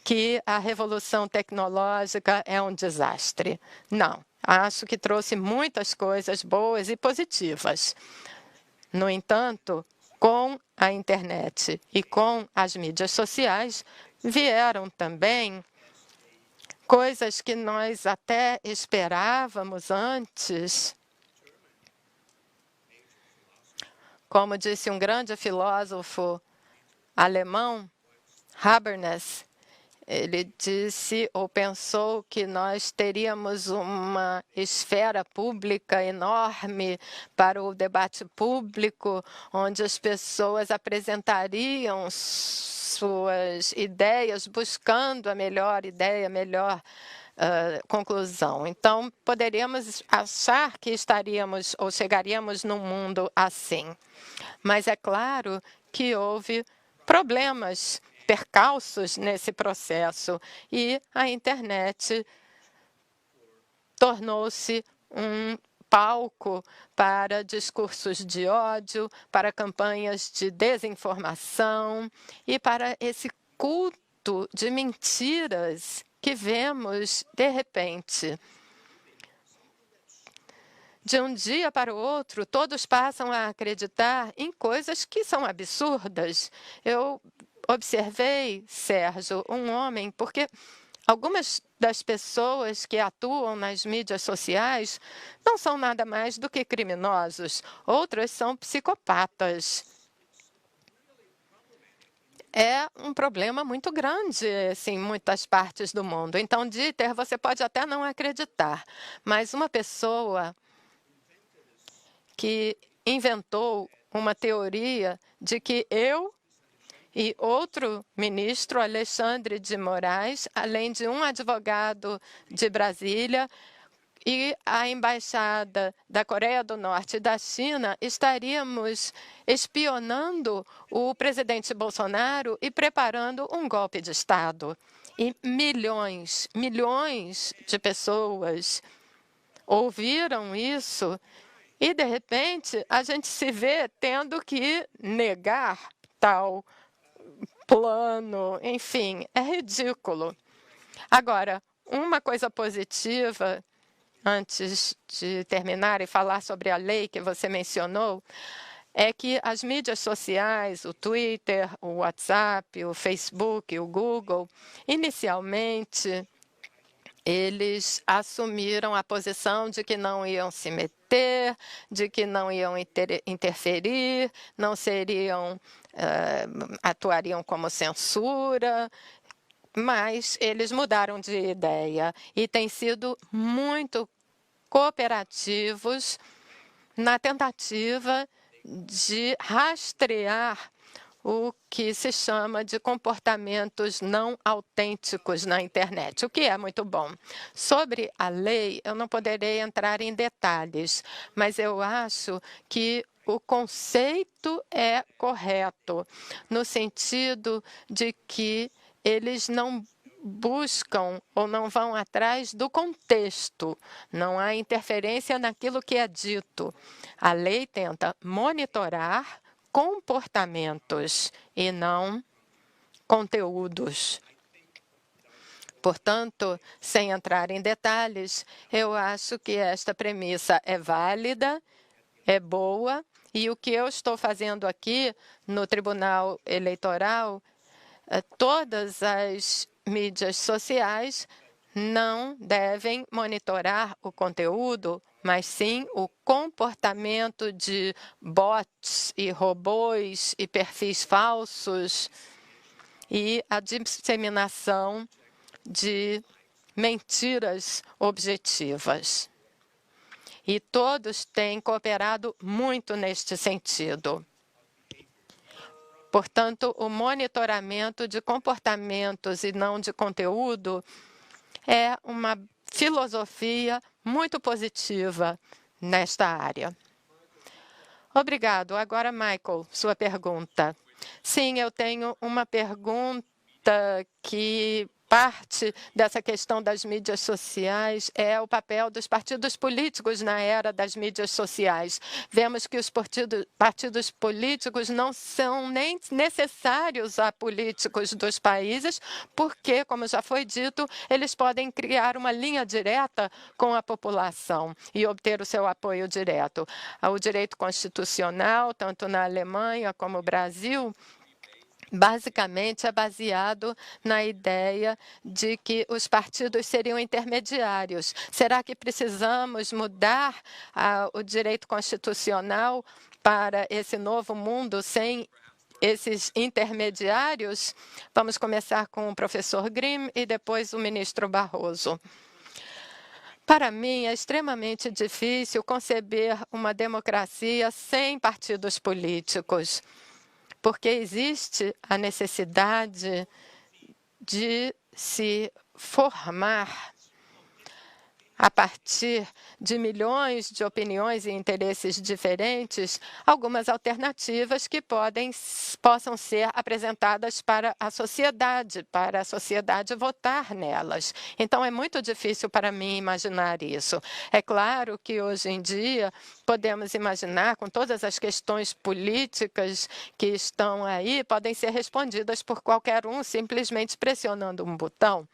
que a revolução tecnológica é um desastre. Não, acho que trouxe muitas coisas boas e positivas. No entanto, Com a internet e com as mídias sociais, vieram também coisas que nós até esperávamos antes. Como disse um grande filósofo alemão, Habermas, ele disse ou pensou que nós teríamos uma esfera pública enorme para o debate público, onde as pessoas apresentariam suas ideias buscando a melhor ideia, a melhor conclusão. Então, poderíamos achar que estaríamos ou chegaríamos num mundo assim. Mas é claro que houve problemas, percalços nesse processo e a internet tornou-se um palco para discursos de ódio, para campanhas de desinformação e para esse culto de mentiras que vemos de repente. De um dia para o outro, todos passam a acreditar em coisas que são absurdas. Eu observei, Sérgio, um homem, porque algumas das pessoas que atuam nas mídias sociais não são nada mais do que criminosos, outras são psicopatas. É um problema muito grande assim, em muitas partes do mundo. Então, Dieter, você pode até não acreditar, mas uma pessoa que inventou uma teoria de que eu e outro ministro, Alexandre de Moraes, além de um advogado de Brasília e a embaixada da Coreia do Norte e da China, estaríamos espionando o presidente Bolsonaro e preparando um golpe de Estado. E milhões de pessoas ouviram isso e, de repente, a gente se vê tendo que negar tal plano, enfim, é ridículo. Agora, uma coisa positiva, antes de terminar e falar sobre a lei que você mencionou, é que as mídias sociais, o Twitter, o WhatsApp, o Facebook, o Google, inicialmente eles assumiram a posição de que não iam se meter, de que não iam interferir, não seriam, atuariam como censura, mas eles mudaram de ideia e têm sido muito cooperativos na tentativa de rastrear o que se chama de comportamentos não autênticos na internet, o que é muito bom. Sobre a lei, eu não poderei entrar em detalhes, mas eu acho que o conceito é correto, no sentido de que eles não buscam ou não vão atrás do contexto, não há interferência naquilo que é dito. A lei tenta monitorar comportamentos e não conteúdos. Portanto, sem entrar em detalhes, eu acho que esta premissa é válida, é boa, e o que eu estou fazendo aqui no Tribunal Eleitoral, todas as mídias sociais não devem monitorar o conteúdo, mas sim o comportamento de bots e robôs e perfis falsos e a disseminação de mentiras objetivas. E todos têm cooperado muito neste sentido. Portanto, o monitoramento de comportamentos e não de conteúdo é uma filosofia muito positiva nesta área. Obrigado. Agora, Michael, sua pergunta. Sim, eu tenho uma pergunta que parte dessa questão das mídias sociais é o papel dos partidos políticos na era das mídias sociais. Vemos que os partidos políticos não são nem necessários a políticos dos países, porque, como já foi dito, eles podem criar uma linha direta com a população e obter o seu apoio direto. O direito constitucional, tanto na Alemanha como no Brasil, basicamente é baseado na ideia de que os partidos seriam intermediários. Será que precisamos mudar o direito constitucional para esse novo mundo sem esses intermediários? Vamos começar com o professor Grimm e depois o ministro Barroso. Para mim, é extremamente difícil conceber uma democracia sem partidos políticos, porque existe a necessidade de se formar a partir de milhões de opiniões e interesses diferentes, algumas alternativas que possam ser apresentadas para a sociedade votar nelas. Então, é muito difícil para mim imaginar isso. É claro que hoje em dia podemos imaginar, com todas as questões políticas que estão aí, podem ser respondidas por qualquer um simplesmente pressionando um botão.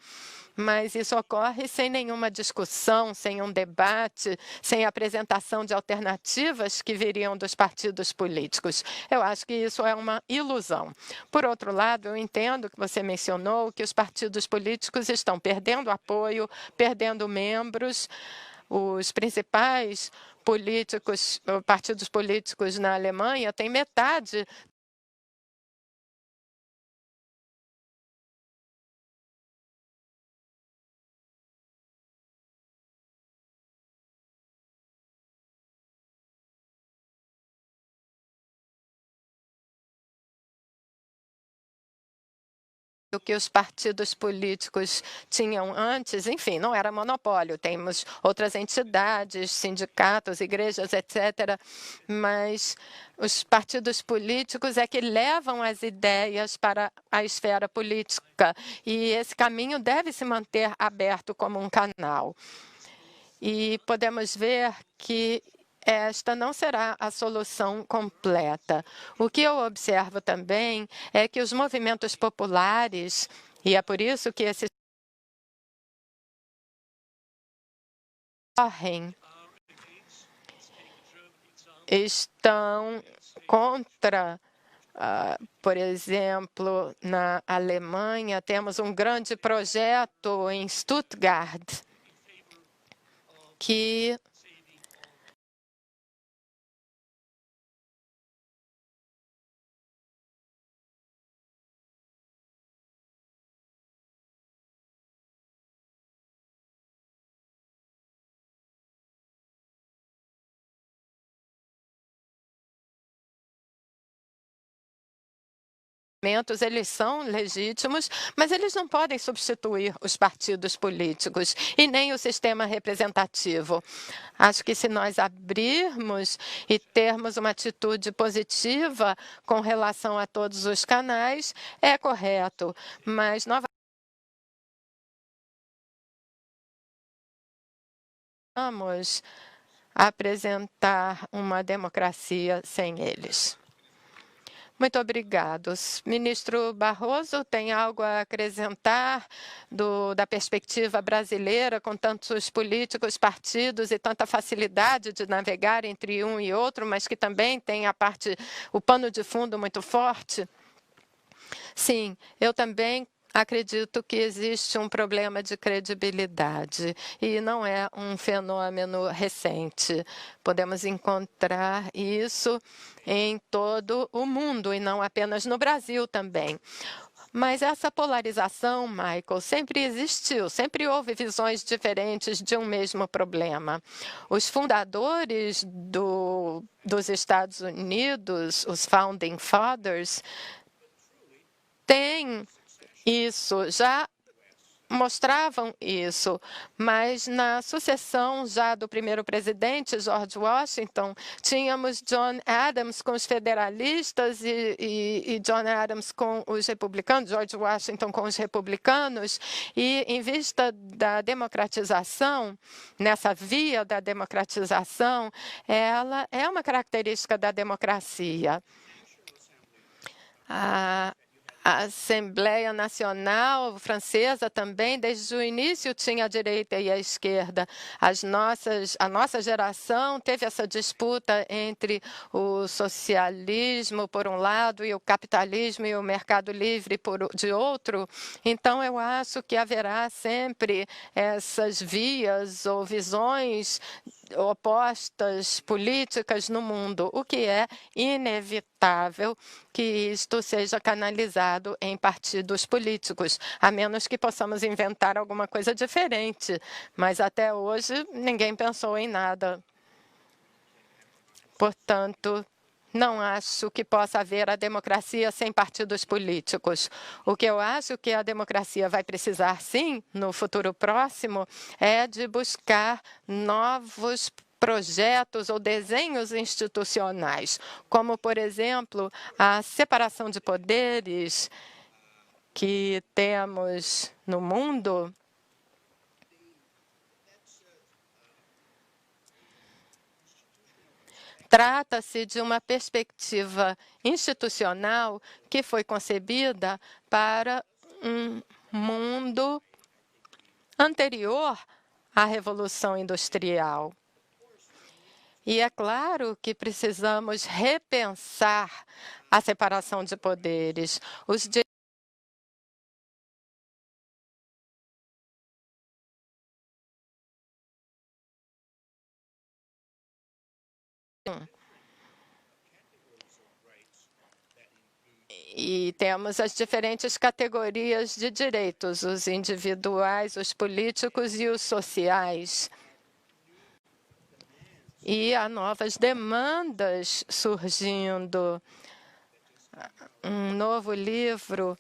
Mas isso ocorre sem nenhuma discussão, sem um debate, sem apresentação de alternativas que viriam dos partidos políticos. Eu acho que isso é uma ilusão. Por outro lado, eu entendo que você mencionou que os partidos políticos estão perdendo apoio, perdendo membros. Os principais partidos políticos na Alemanha têm metade do que os partidos políticos tinham antes. Enfim, não era monopólio. Temos outras entidades, sindicatos, igrejas, etc. Mas os partidos políticos é que levam as ideias para a esfera política. E esse caminho deve se manter aberto como um canal. E podemos ver que esta não será a solução completa. O que eu observo também é que os movimentos populares, e é por isso que esses correm, estão contra, por exemplo, na Alemanha, temos um grande projeto em Stuttgart que eles são legítimos, mas eles não podem substituir os partidos políticos e nem o sistema representativo. Acho que se nós abrirmos e termos uma atitude positiva com relação a todos os canais, é correto, mas novamente vamos apresentar uma democracia sem eles. Muito obrigado. Ministro Barroso, tem algo a acrescentar da perspectiva brasileira, com tantos políticos, partidos e tanta facilidade de navegar entre um e outro, mas que também tem o pano de fundo muito forte? Sim, eu também acredito que existe um problema de credibilidade e não é um fenômeno recente. Podemos encontrar isso em todo o mundo e não apenas no Brasil também. Mas essa polarização, Michael, sempre existiu, sempre houve visões diferentes de um mesmo problema. Os fundadores dos Estados Unidos, os Founding Fathers, têm isso já mostravam isso, mas na sucessão já do primeiro presidente, George Washington, tínhamos John Adams com os federalistas e John Adams com os republicanos, George Washington com os republicanos, e em vista da democratização, nessa via da democratização, ela é uma característica da democracia. A Assembleia Nacional Francesa também, desde o início, tinha a direita e a esquerda. A nossa geração teve essa disputa entre o socialismo, por um lado, e o capitalismo e o mercado livre, de outro. Então, eu acho que haverá sempre essas vias ou visões opostas políticas no mundo, o que é inevitável que isto seja canalizado em partidos políticos, a menos que possamos inventar alguma coisa diferente. Mas até hoje ninguém pensou em nada. Portanto, não acho que possa haver a democracia sem partidos políticos. O que eu acho que a democracia vai precisar, sim, no futuro próximo, é de buscar novos projetos ou desenhos institucionais, como, por exemplo, a separação de poderes que temos no mundo. Trata-se de uma perspectiva institucional que foi concebida para um mundo anterior à Revolução Industrial. E é claro que precisamos repensar a separação de poderes. E temos as diferentes categorias de direitos, os individuais, os políticos e os sociais. E há novas demandas surgindo. Um novo livro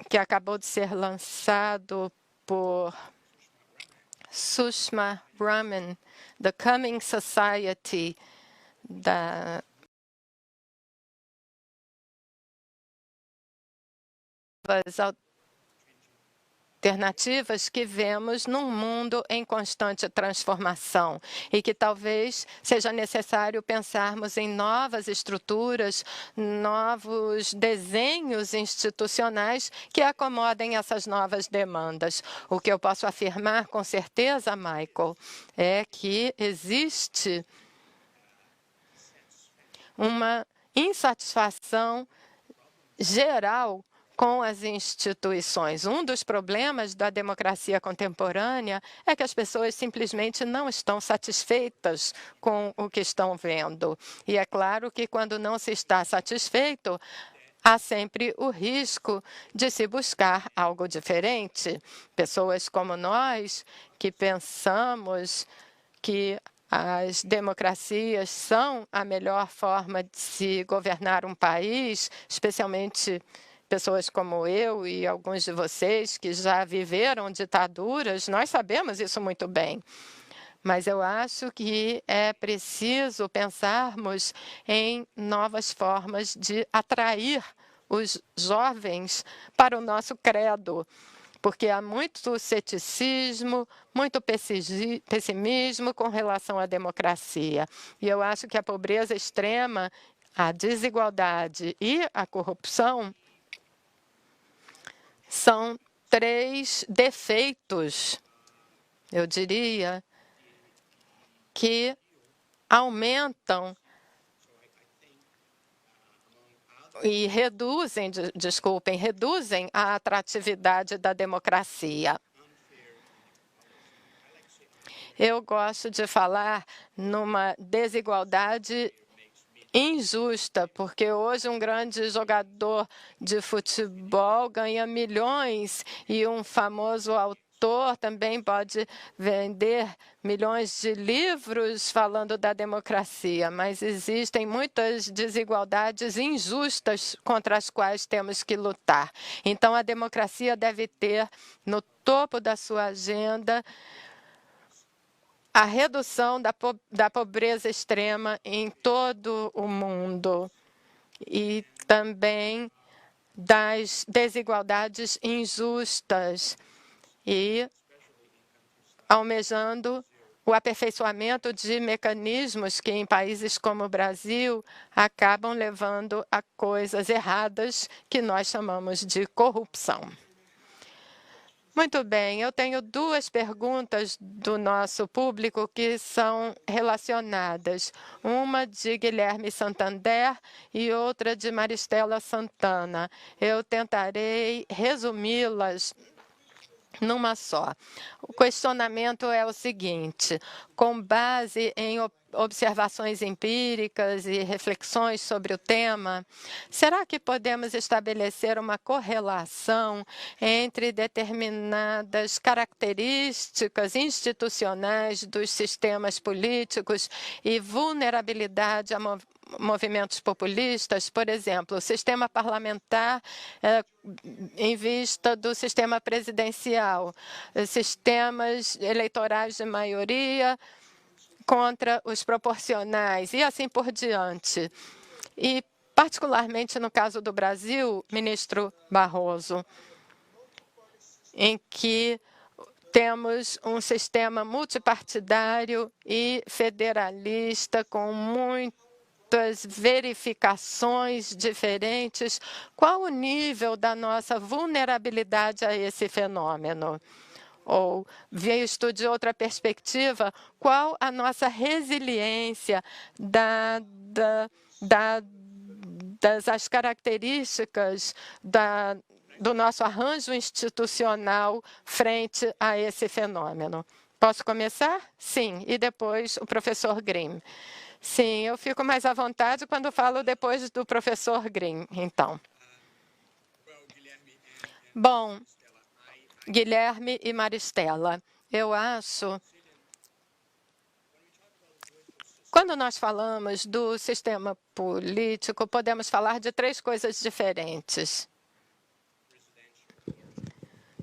que acabou de ser lançado por Sushma Raman, The Coming Society, das alternativas que vemos num mundo em constante transformação e que talvez seja necessário pensarmos em novas estruturas, novos desenhos institucionais que acomodem essas novas demandas. O que eu posso afirmar com certeza, Michael, é que existe uma insatisfação geral com as instituições. Um dos problemas da democracia contemporânea é que as pessoas simplesmente não estão satisfeitas com o que estão vendo. E é claro que quando não se está satisfeito, há sempre o risco de se buscar algo diferente. Pessoas como nós, que pensamos que as democracias são a melhor forma de se governar um país, especialmente pessoas como eu e alguns de vocês que já viveram ditaduras, nós sabemos isso muito bem. Mas eu acho que é preciso pensarmos em novas formas de atrair os jovens para o nosso credo, porque há muito ceticismo, muito pessimismo com relação à democracia. E eu acho que a pobreza extrema, a desigualdade e a corrupção são 3 defeitos, eu diria, que aumentam e reduzem a atratividade da democracia. Eu gosto de falar numa desigualdade injusta, porque hoje um grande jogador de futebol ganha milhões e um famoso autor autor também pode vender milhões de livros falando da democracia, mas existem muitas desigualdades injustas contra as quais temos que lutar. Então, a democracia deve ter no topo da sua agenda a redução da pobreza extrema em todo o mundo e também das desigualdades injustas e almejando o aperfeiçoamento de mecanismos que, em países como o Brasil, acabam levando a coisas erradas que nós chamamos de corrupção. Muito bem, eu tenho duas perguntas do nosso público que são relacionadas. Uma de Guilherme Santander e outra de Maristela Santana. Eu tentarei resumi-las numa só. O questionamento é o seguinte: com base em observações empíricas e reflexões sobre o tema, será que podemos estabelecer uma correlação entre determinadas características institucionais dos sistemas políticos e vulnerabilidade a movimentos populistas? Por exemplo, o sistema parlamentar em vista do sistema presidencial, sistemas eleitorais de maioria contra os proporcionais e assim por diante. E, particularmente no caso do Brasil, ministro Barroso, em que temos um sistema multipartidário e federalista com muitas verificações diferentes. Qual o nível da nossa vulnerabilidade a esse fenômeno? Ou, visto de outra perspectiva, qual a nossa resiliência das características do nosso arranjo institucional frente a esse fenômeno? Posso começar? Sim, e depois o professor Grimm. Sim, eu fico mais à vontade quando falo depois do professor Grimm, então. Bom, Guilherme e Maristela, eu acho, quando nós falamos do sistema político, podemos falar de três coisas diferentes.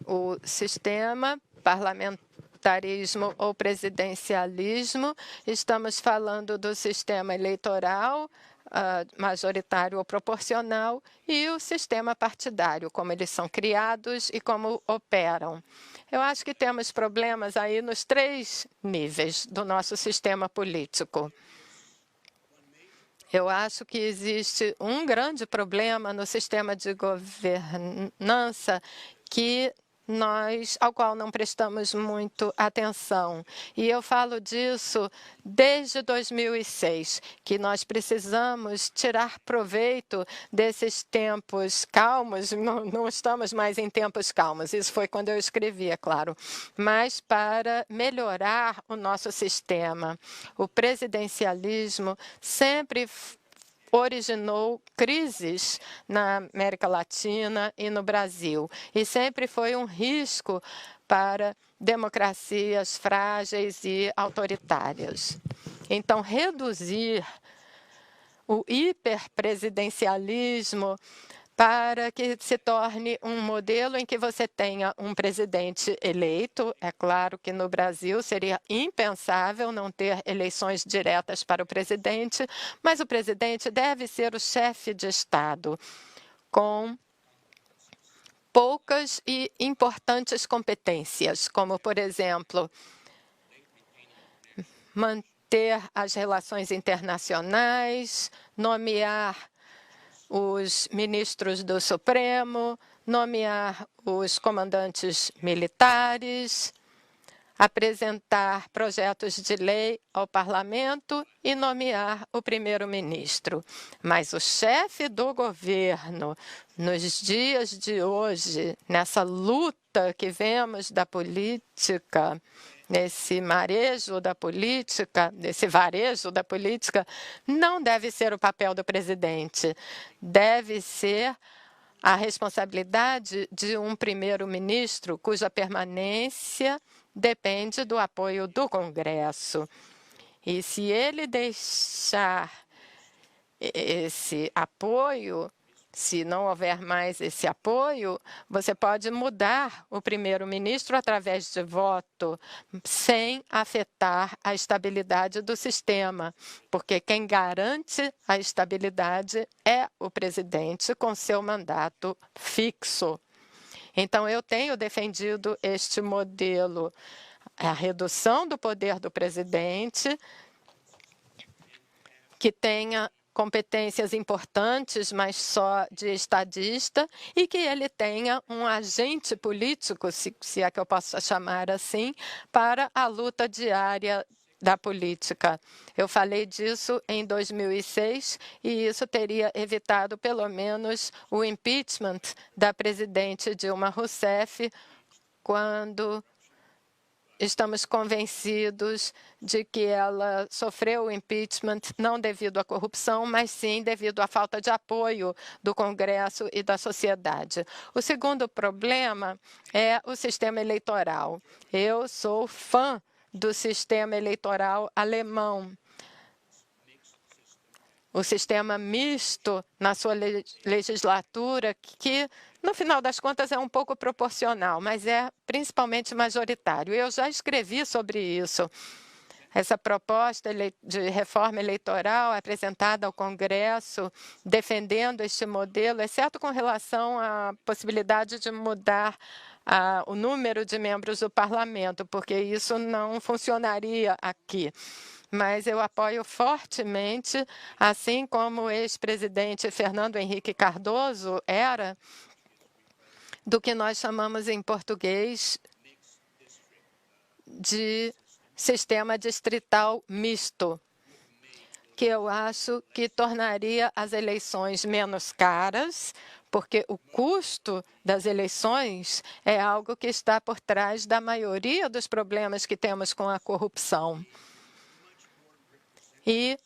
O sistema parlamentarismo ou presidencialismo, estamos falando do sistema eleitoral, majoritário ou proporcional, e o sistema partidário, como eles são criados e como operam. Eu acho que temos problemas aí nos três níveis do nosso sistema político. Eu acho que existe um grande problema no sistema de governança ao qual não prestamos muito atenção. E eu falo disso desde 2006, que nós precisamos tirar proveito desses tempos calmos. Não estamos mais em tempos calmos, isso foi quando eu escrevi, é claro, mas para melhorar o nosso sistema. O presidencialismo sempre originou crises na América Latina e no Brasil, e sempre foi um risco para democracias frágeis e autoritárias. Então, reduzir o hiperpresidencialismo para que se torne um modelo em que você tenha um presidente eleito. É claro que no Brasil seria impensável não ter eleições diretas para o presidente, mas o presidente deve ser o chefe de Estado, com poucas e importantes competências, como, por exemplo, manter as relações internacionais, nomear os ministros do Supremo, nomear os comandantes militares, apresentar projetos de lei ao parlamento e nomear o primeiro-ministro. Mas o chefe do governo, nos dias de hoje, nessa luta que vemos da política, nesse marejo da política, nesse varejo da política, não deve ser o papel do presidente. Deve ser a responsabilidade de um primeiro-ministro cuja permanência depende do apoio do Congresso. E se ele deixar esse apoio, se não houver mais esse apoio, você pode mudar o primeiro-ministro através de voto, sem afetar a estabilidade do sistema, porque quem garante a estabilidade é o presidente com seu mandato fixo. Então, eu tenho defendido este modelo, a redução do poder do presidente, que tenha competências importantes, mas só de estadista, e que ele tenha um agente político, se é que eu posso chamar assim, para a luta diária da política. Eu falei disso em 2006 e isso teria evitado pelo menos o impeachment da presidente Dilma Rousseff, quando estamos convencidos de que ela sofreu o impeachment não devido à corrupção, mas sim devido à falta de apoio do Congresso e da sociedade. O segundo problema é o sistema eleitoral. Eu sou fã do sistema eleitoral alemão. O sistema misto na sua legislatura, que, no final das contas, é um pouco proporcional, mas é principalmente majoritário. Eu já escrevi sobre isso. Essa proposta de reforma eleitoral apresentada ao Congresso, defendendo este modelo, exceto com relação à possibilidade de mudar o número de membros do parlamento, porque isso não funcionaria aqui. Mas eu apoio fortemente, assim como o ex-presidente Fernando Henrique Cardoso era, do que nós chamamos em português de sistema distrital misto, que eu acho que tornaria as eleições menos caras, porque o custo das eleições é algo que está por trás da maioria dos problemas que temos com a corrupção. E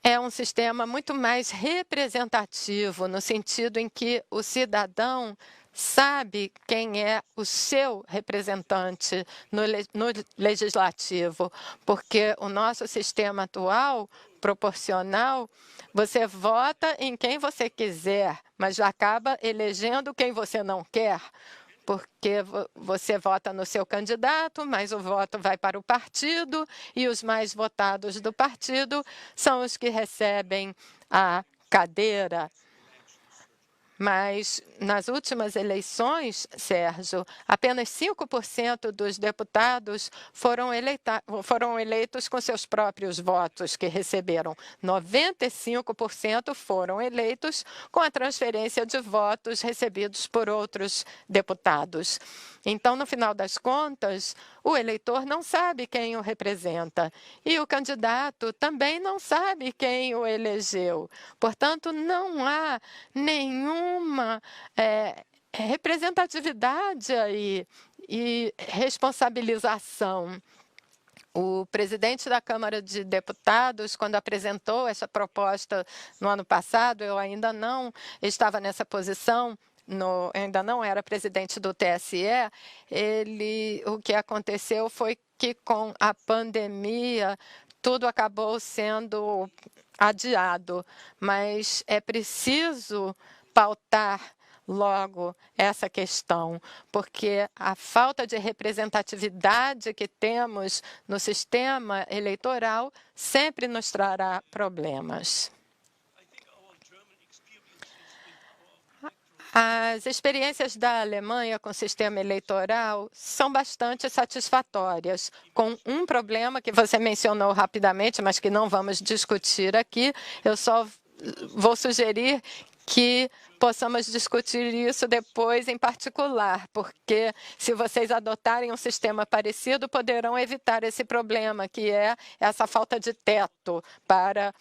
é um sistema muito mais representativo, no sentido em que o cidadão sabe quem é o seu representante no legislativo, porque o nosso sistema atual, proporcional, você vota em quem você quiser, mas já acaba elegendo quem você não quer, porque você vota no seu candidato, mas o voto vai para o partido e os mais votados do partido são os que recebem a cadeira. Mas, nas últimas eleições, Sérgio, apenas 5% dos deputados foram eleitos com seus próprios votos que receberam. 95% foram eleitos com a transferência de votos recebidos por outros deputados. Então, no final das contas, o eleitor não sabe quem o representa e o candidato também não sabe quem o elegeu. Portanto, não há nenhuma representatividade aí e responsabilização. O presidente da Câmara de Deputados, quando apresentou essa proposta no ano passado, eu ainda não estava nessa posição, ainda não era presidente do TSE, o que aconteceu foi que com a pandemia tudo acabou sendo adiado, mas é preciso pautar logo essa questão, porque a falta de representatividade que temos no sistema eleitoral sempre nos trará problemas. As experiências da Alemanha com o sistema eleitoral são bastante satisfatórias, com um problema que você mencionou rapidamente, mas que não vamos discutir aqui. Eu só vou sugerir que possamos discutir isso depois em particular, porque se vocês adotarem um sistema parecido, poderão evitar esse problema, que é essa falta de teto para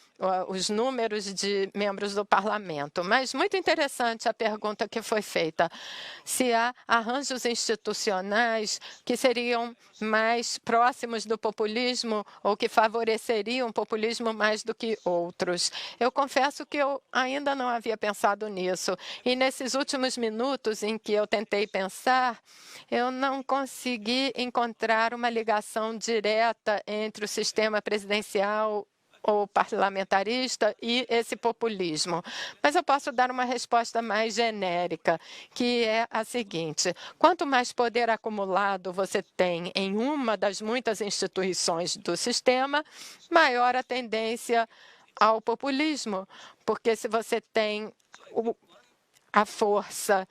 os números de membros do parlamento. Mas muito interessante a pergunta que foi feita. Se há arranjos institucionais que seriam mais próximos do populismo ou que favoreceriam o populismo mais do que outros. Eu confesso que eu ainda não havia pensado nisso. isso. E nesses últimos minutos em que eu tentei pensar, eu não consegui encontrar uma ligação direta entre o sistema presidencial ou parlamentarista e esse populismo. Mas eu posso dar uma resposta mais genérica, que é a seguinte: quanto mais poder acumulado você tem em uma das muitas instituições do sistema, maior a tendência ao populismo, porque se você tem a força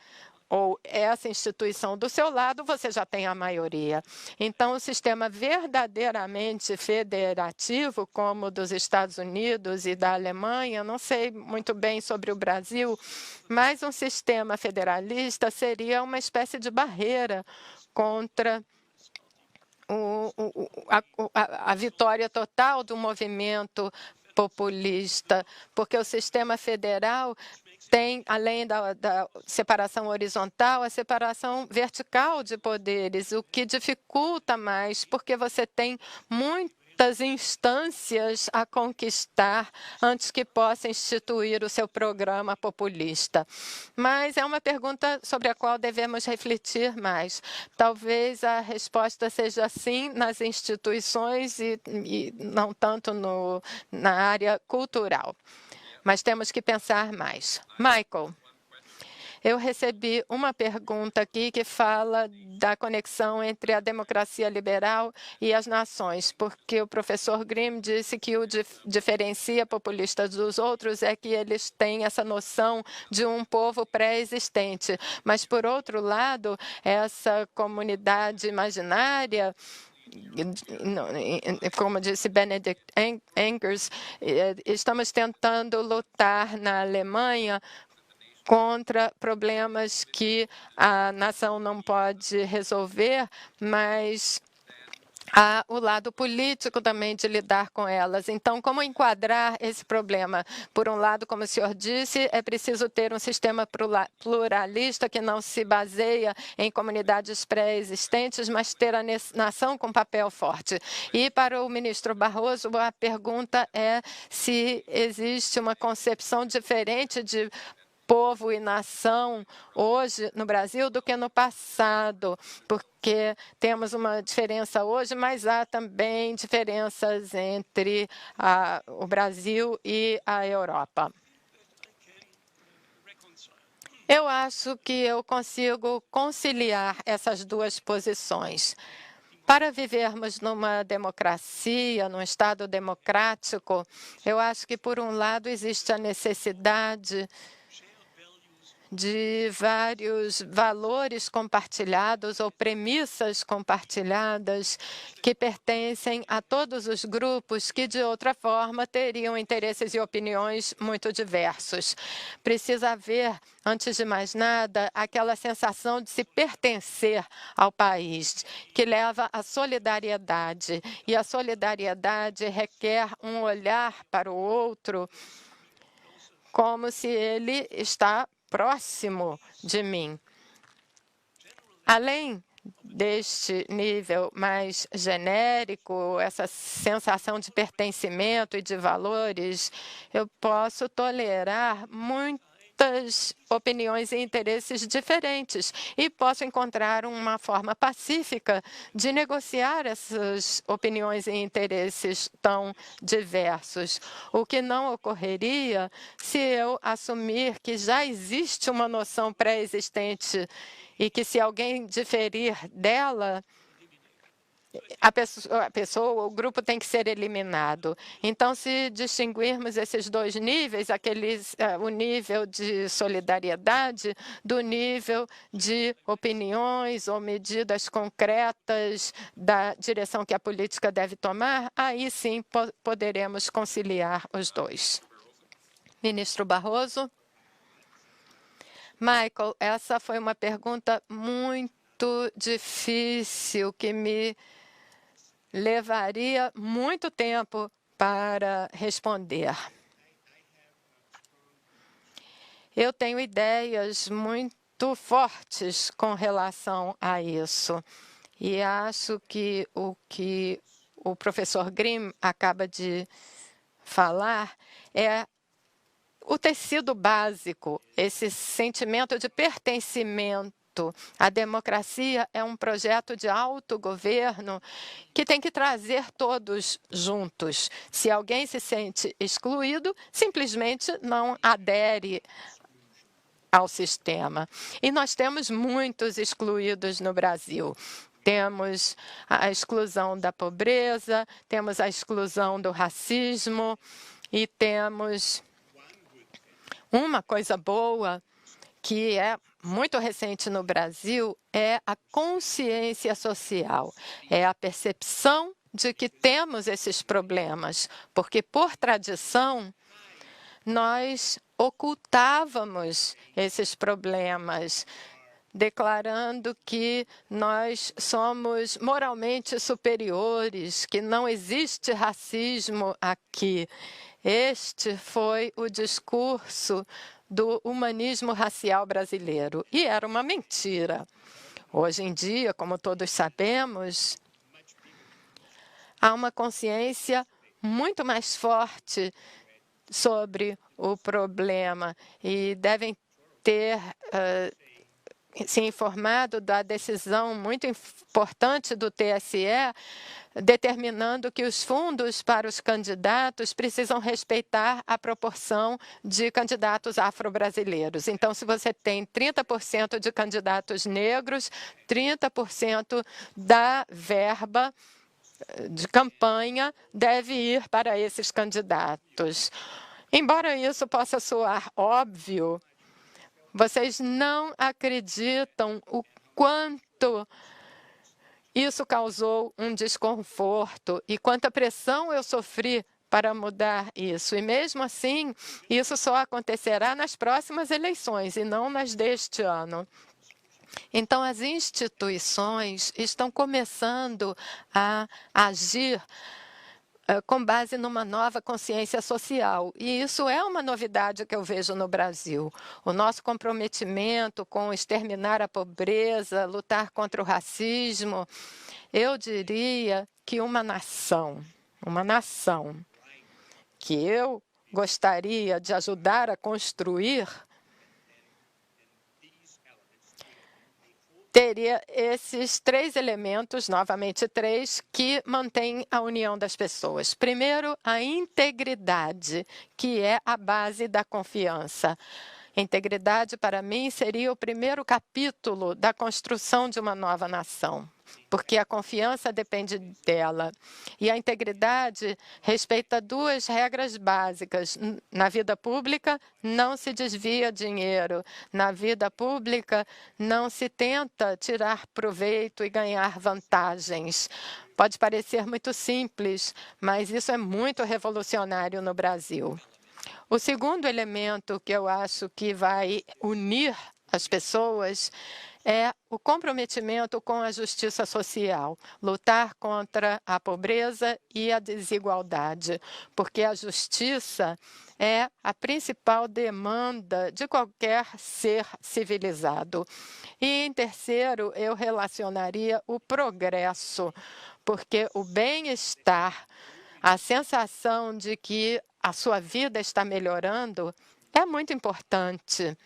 ou essa instituição do seu lado, você já tem a maioria. Então, o sistema verdadeiramente federativo, como o dos Estados Unidos e da Alemanha, não sei muito bem sobre o Brasil, mas um sistema federalista seria uma espécie de barreira contra a vitória total do movimento populista, porque o sistema federal tem, além da separação horizontal, a separação vertical de poderes, o que dificulta mais, porque você tem muitas instâncias a conquistar antes que possa instituir o seu programa populista. Mas é uma pergunta sobre a qual devemos refletir mais. Talvez a resposta seja sim nas instituições e não tanto na área cultural. Mas temos que pensar mais. Michael, eu recebi uma pergunta aqui que fala da conexão entre a democracia liberal e as nações, porque o professor Grimm disse que o diferencia populistas dos outros é que eles têm essa noção de um povo pré-existente. Mas, por outro lado, essa comunidade imaginária, como disse Benedict Engels, estamos tentando lutar na Alemanha contra problemas que a nação não pode resolver, mas há o lado político também de lidar com elas. Então, como enquadrar esse problema? Por um lado, como o senhor disse, é preciso ter um sistema pluralista que não se baseia em comunidades pré-existentes, mas ter a nação com papel forte. E para o ministro Barroso, a pergunta é se existe uma concepção diferente de povo e nação hoje no Brasil do que no passado, porque temos uma diferença hoje, mas há também diferenças entre o Brasil e a Europa. Eu acho que eu consigo conciliar essas duas posições. Para vivermos numa democracia, num Estado democrático, eu acho que, por um lado, existe a necessidade de vários valores compartilhados ou premissas compartilhadas que pertencem a todos os grupos que, de outra forma, teriam interesses e opiniões muito diversos. Precisa haver, antes de mais nada, aquela sensação de se pertencer ao país, que leva à solidariedade. E a solidariedade requer um olhar para o outro como se ele está próximo de mim. Além deste nível mais genérico, essa sensação de pertencimento e de valores, eu posso tolerar muitas opiniões e interesses diferentes e posso encontrar uma forma pacífica de negociar essas opiniões e interesses tão diversos, o que não ocorreria se eu assumir que já existe uma noção pré-existente e que, se alguém diferir dela, a pessoa, o grupo tem que ser eliminado. Então, se distinguirmos esses dois níveis, o nível de solidariedade do nível de opiniões ou medidas concretas da direção que a política deve tomar, aí sim poderemos conciliar os dois. Ministro Barroso. Michael, essa foi uma pergunta muito difícil que me levaria muito tempo para responder. Eu tenho ideias muito fortes com relação a isso. E acho que o professor Grimm acaba de falar é o tecido básico, esse sentimento de pertencimento. A democracia é um projeto de autogoverno que tem que trazer todos juntos. Se alguém se sente excluído, simplesmente não adere ao sistema. E nós temos muitos excluídos no Brasil. Temos a exclusão da pobreza, temos a exclusão do racismo e temos uma coisa boa que é muito recente no Brasil, é a consciência social, é a percepção de que temos esses problemas, porque, por tradição, nós ocultávamos esses problemas, declarando que nós somos moralmente superiores, que não existe racismo aqui. Este foi o discurso do humanismo racial brasileiro. E era uma mentira. Hoje em dia, como todos sabemos, há uma consciência muito mais forte sobre o problema e devem ter se informado da decisão muito importante do TSE, determinando que os fundos para os candidatos precisam respeitar a proporção de candidatos afro-brasileiros. Então, se você tem 30% de candidatos negros, 30% da verba de campanha deve ir para esses candidatos. Embora isso possa soar óbvio, vocês não acreditam o quanto isso causou um desconforto e quanta pressão eu sofri para mudar isso. E mesmo assim, isso só acontecerá nas próximas eleições e não nas deste ano. Então, as instituições estão começando a agir com base numa nova consciência social. E isso é uma novidade que eu vejo no Brasil. O nosso comprometimento com exterminar a pobreza, lutar contra o racismo, eu diria que uma nação que eu gostaria de ajudar a construir, teria esses três elementos, novamente três, que mantêm a união das pessoas. Primeiro, a integridade, que é a base da confiança. Integridade, para mim, seria o primeiro capítulo da construção de uma nova nação, porque a confiança depende dela. E a integridade respeita duas regras básicas. Na vida pública, não se desvia dinheiro. Na vida pública, não se tenta tirar proveito e ganhar vantagens. Pode parecer muito simples, mas isso é muito revolucionário no Brasil. O segundo elemento que eu acho que vai unir as pessoas é o comprometimento com a justiça social, lutar contra a pobreza e a desigualdade, porque a justiça é a principal demanda de qualquer ser civilizado. E, em terceiro, eu relacionaria o progresso, porque o bem-estar, a sensação de que a sua vida está melhorando é muito importante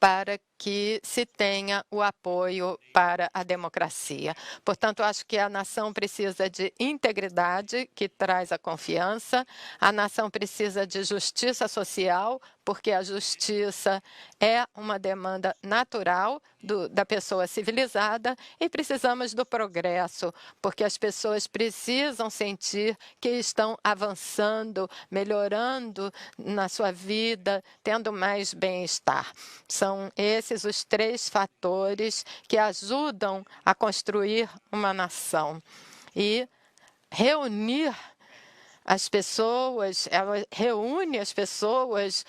para que se tenha o apoio para a democracia. Portanto, acho que a nação precisa de integridade, que traz a confiança. A nação precisa de justiça social, porque a justiça é uma demanda natural da pessoa civilizada. E precisamos do progresso, porque as pessoas precisam sentir que estão avançando, melhorando na sua vida, tendo mais bem-estar. São esses os três fatores que ajudam a construir uma nação. E reunir as pessoas, ela reúne as pessoas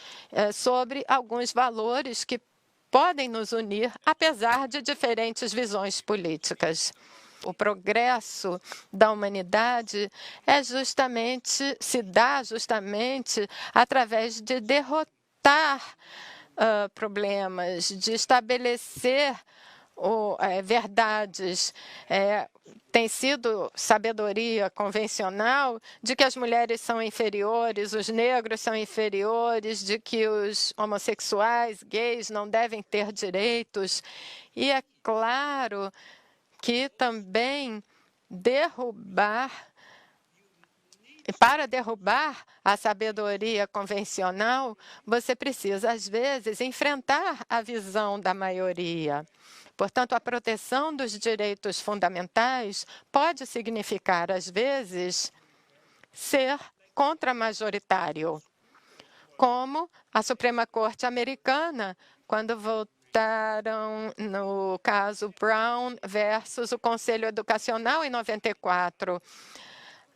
sobre alguns valores que podem nos unir, apesar de diferentes visões políticas. O progresso da humanidade se dá justamente através de derrotar problemas, de estabelecer verdades, tem sido sabedoria convencional de que as mulheres são inferiores, os negros são inferiores, de que os homossexuais, gays não devem ter direitos. E é claro que também para derrubar a sabedoria convencional, você precisa, às vezes, enfrentar a visão da maioria. Portanto, a proteção dos direitos fundamentais pode significar, às vezes, ser contramajoritário, como a Suprema Corte americana, quando votaram no caso Brown versus o Conselho Educacional em 94.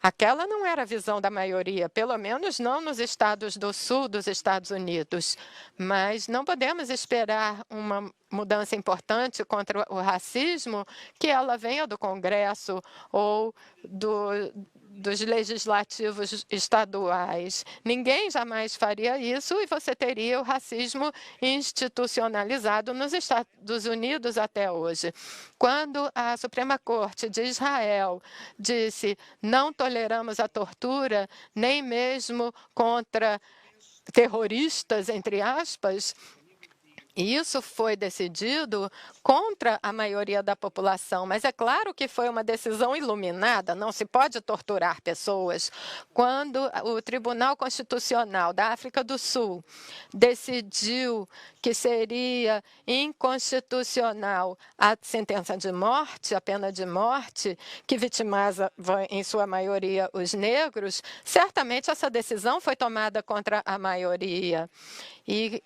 Aquela não era a visão da maioria, pelo menos não nos estados do sul dos Estados Unidos. Mas não podemos esperar uma mudança importante contra o racismo que ela venha do Congresso ou dos legislativos estaduais. Ninguém jamais faria isso e você teria o racismo institucionalizado nos Estados Unidos até hoje. Quando a Suprema Corte de Israel disse não toleramos a tortura, nem mesmo contra terroristas, entre aspas, e isso foi decidido contra a maioria da população, mas é claro que foi uma decisão iluminada, não se pode torturar pessoas. Quando o Tribunal Constitucional da África do Sul decidiu que seria inconstitucional a sentença de morte, a pena de morte, que vitimava, em sua maioria, os negros, certamente essa decisão foi tomada contra a maioria. E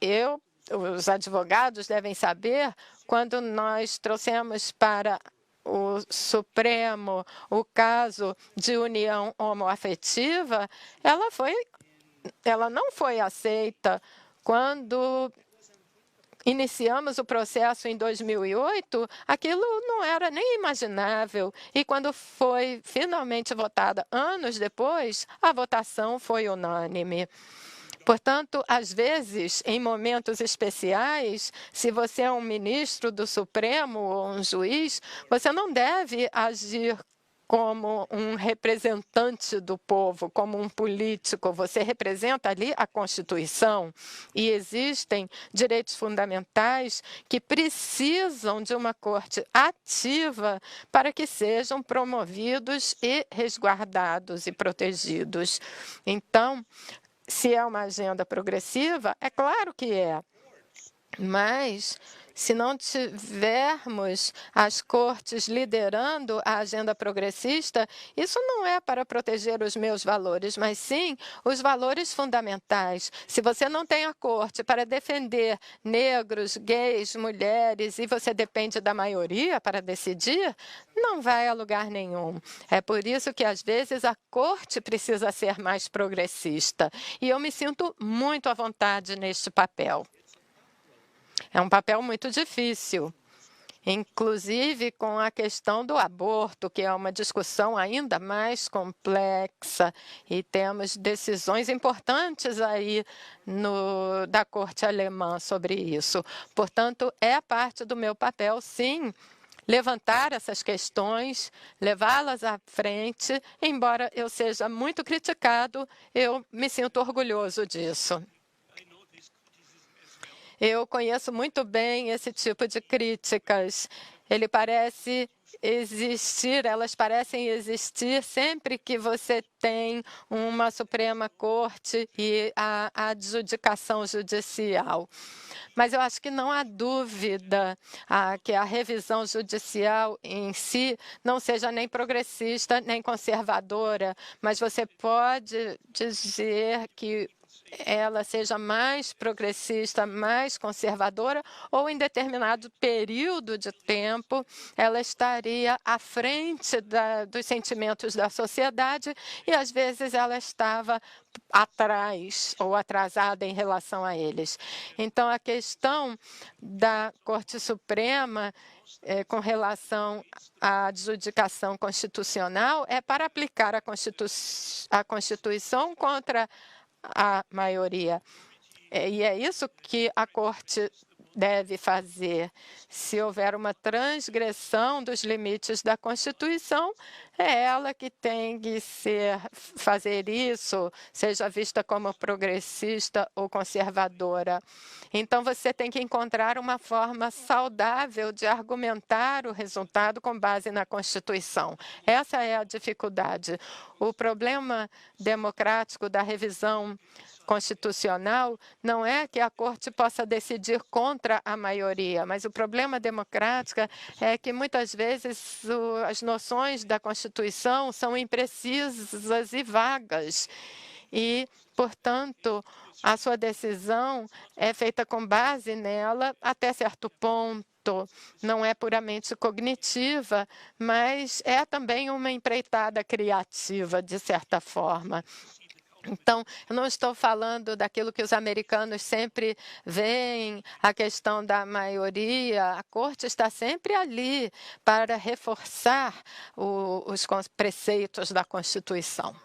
os advogados devem saber, quando nós trouxemos para o Supremo o caso de união homoafetiva, ela não foi aceita. Quando iniciamos o processo em 2008, aquilo não era nem imaginável. E quando foi finalmente votada anos depois, a votação foi unânime. Portanto, às vezes, em momentos especiais, se você é um ministro do Supremo ou um juiz, você não deve agir como um representante do povo, como um político. Você representa ali a Constituição e existem direitos fundamentais que precisam de uma corte ativa para que sejam promovidos e resguardados e protegidos. Então, se é uma agenda progressiva, é claro que é. Mas, se não tivermos as cortes liderando a agenda progressista, isso não é para proteger os meus valores, mas sim os valores fundamentais. Se você não tem a corte para defender negros, gays, mulheres, e você depende da maioria para decidir, não vai a lugar nenhum. É por isso que, às vezes, a corte precisa ser mais progressista. E eu me sinto muito à vontade neste papel. É um papel muito difícil, inclusive com a questão do aborto, que é uma discussão ainda mais complexa, e temos decisões importantes aí da Corte Alemã sobre isso. Portanto, é parte do meu papel, sim, levantar essas questões, levá-las à frente, embora eu seja muito criticado, eu me sinto orgulhoso disso. Eu conheço muito bem esse tipo de críticas. Elas parecem existir sempre que você tem uma Suprema Corte e a adjudicação judicial. Mas eu acho que não há dúvida que a revisão judicial em si não seja nem progressista nem conservadora, mas você pode dizer que ela seja mais progressista, mais conservadora, ou em determinado período de tempo ela estaria à frente dos sentimentos da sociedade e, às vezes, ela estava atrás ou atrasada em relação a eles. Então, a questão da Corte Suprema com relação à adjudicação constitucional é para aplicar a Constituição contra a maioria. E é isso que a Corte deve fazer. Se houver uma transgressão dos limites da Constituição, é ela que tem que fazer isso, seja vista como progressista ou conservadora. Então, você tem que encontrar uma forma saudável de argumentar o resultado com base na Constituição. Essa é a dificuldade. O problema democrático da revisão constitucional não é que a Corte possa decidir contra a maioria, mas o problema democrático é que muitas vezes as noções da Constituição são imprecisas e vagas e, portanto, a sua decisão é feita com base nela até certo ponto. Não é puramente cognitiva, mas é também uma empreitada criativa, de certa forma. Então, eu não estou falando daquilo que os americanos sempre veem, a questão da maioria. A Corte está sempre ali para reforçar os preceitos da Constituição.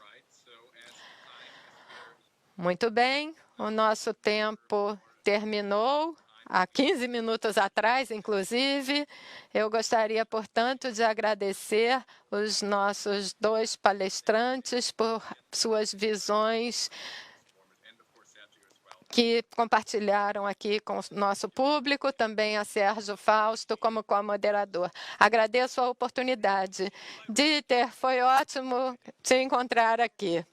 Muito bem, o nosso tempo terminou. Há 15 minutos atrás, inclusive. Eu gostaria, portanto, de agradecer os nossos dois palestrantes por suas visões que compartilharam aqui com o nosso público, também a Sérgio Fausto como co-moderador. Agradeço a oportunidade. Dieter, foi ótimo te encontrar aqui.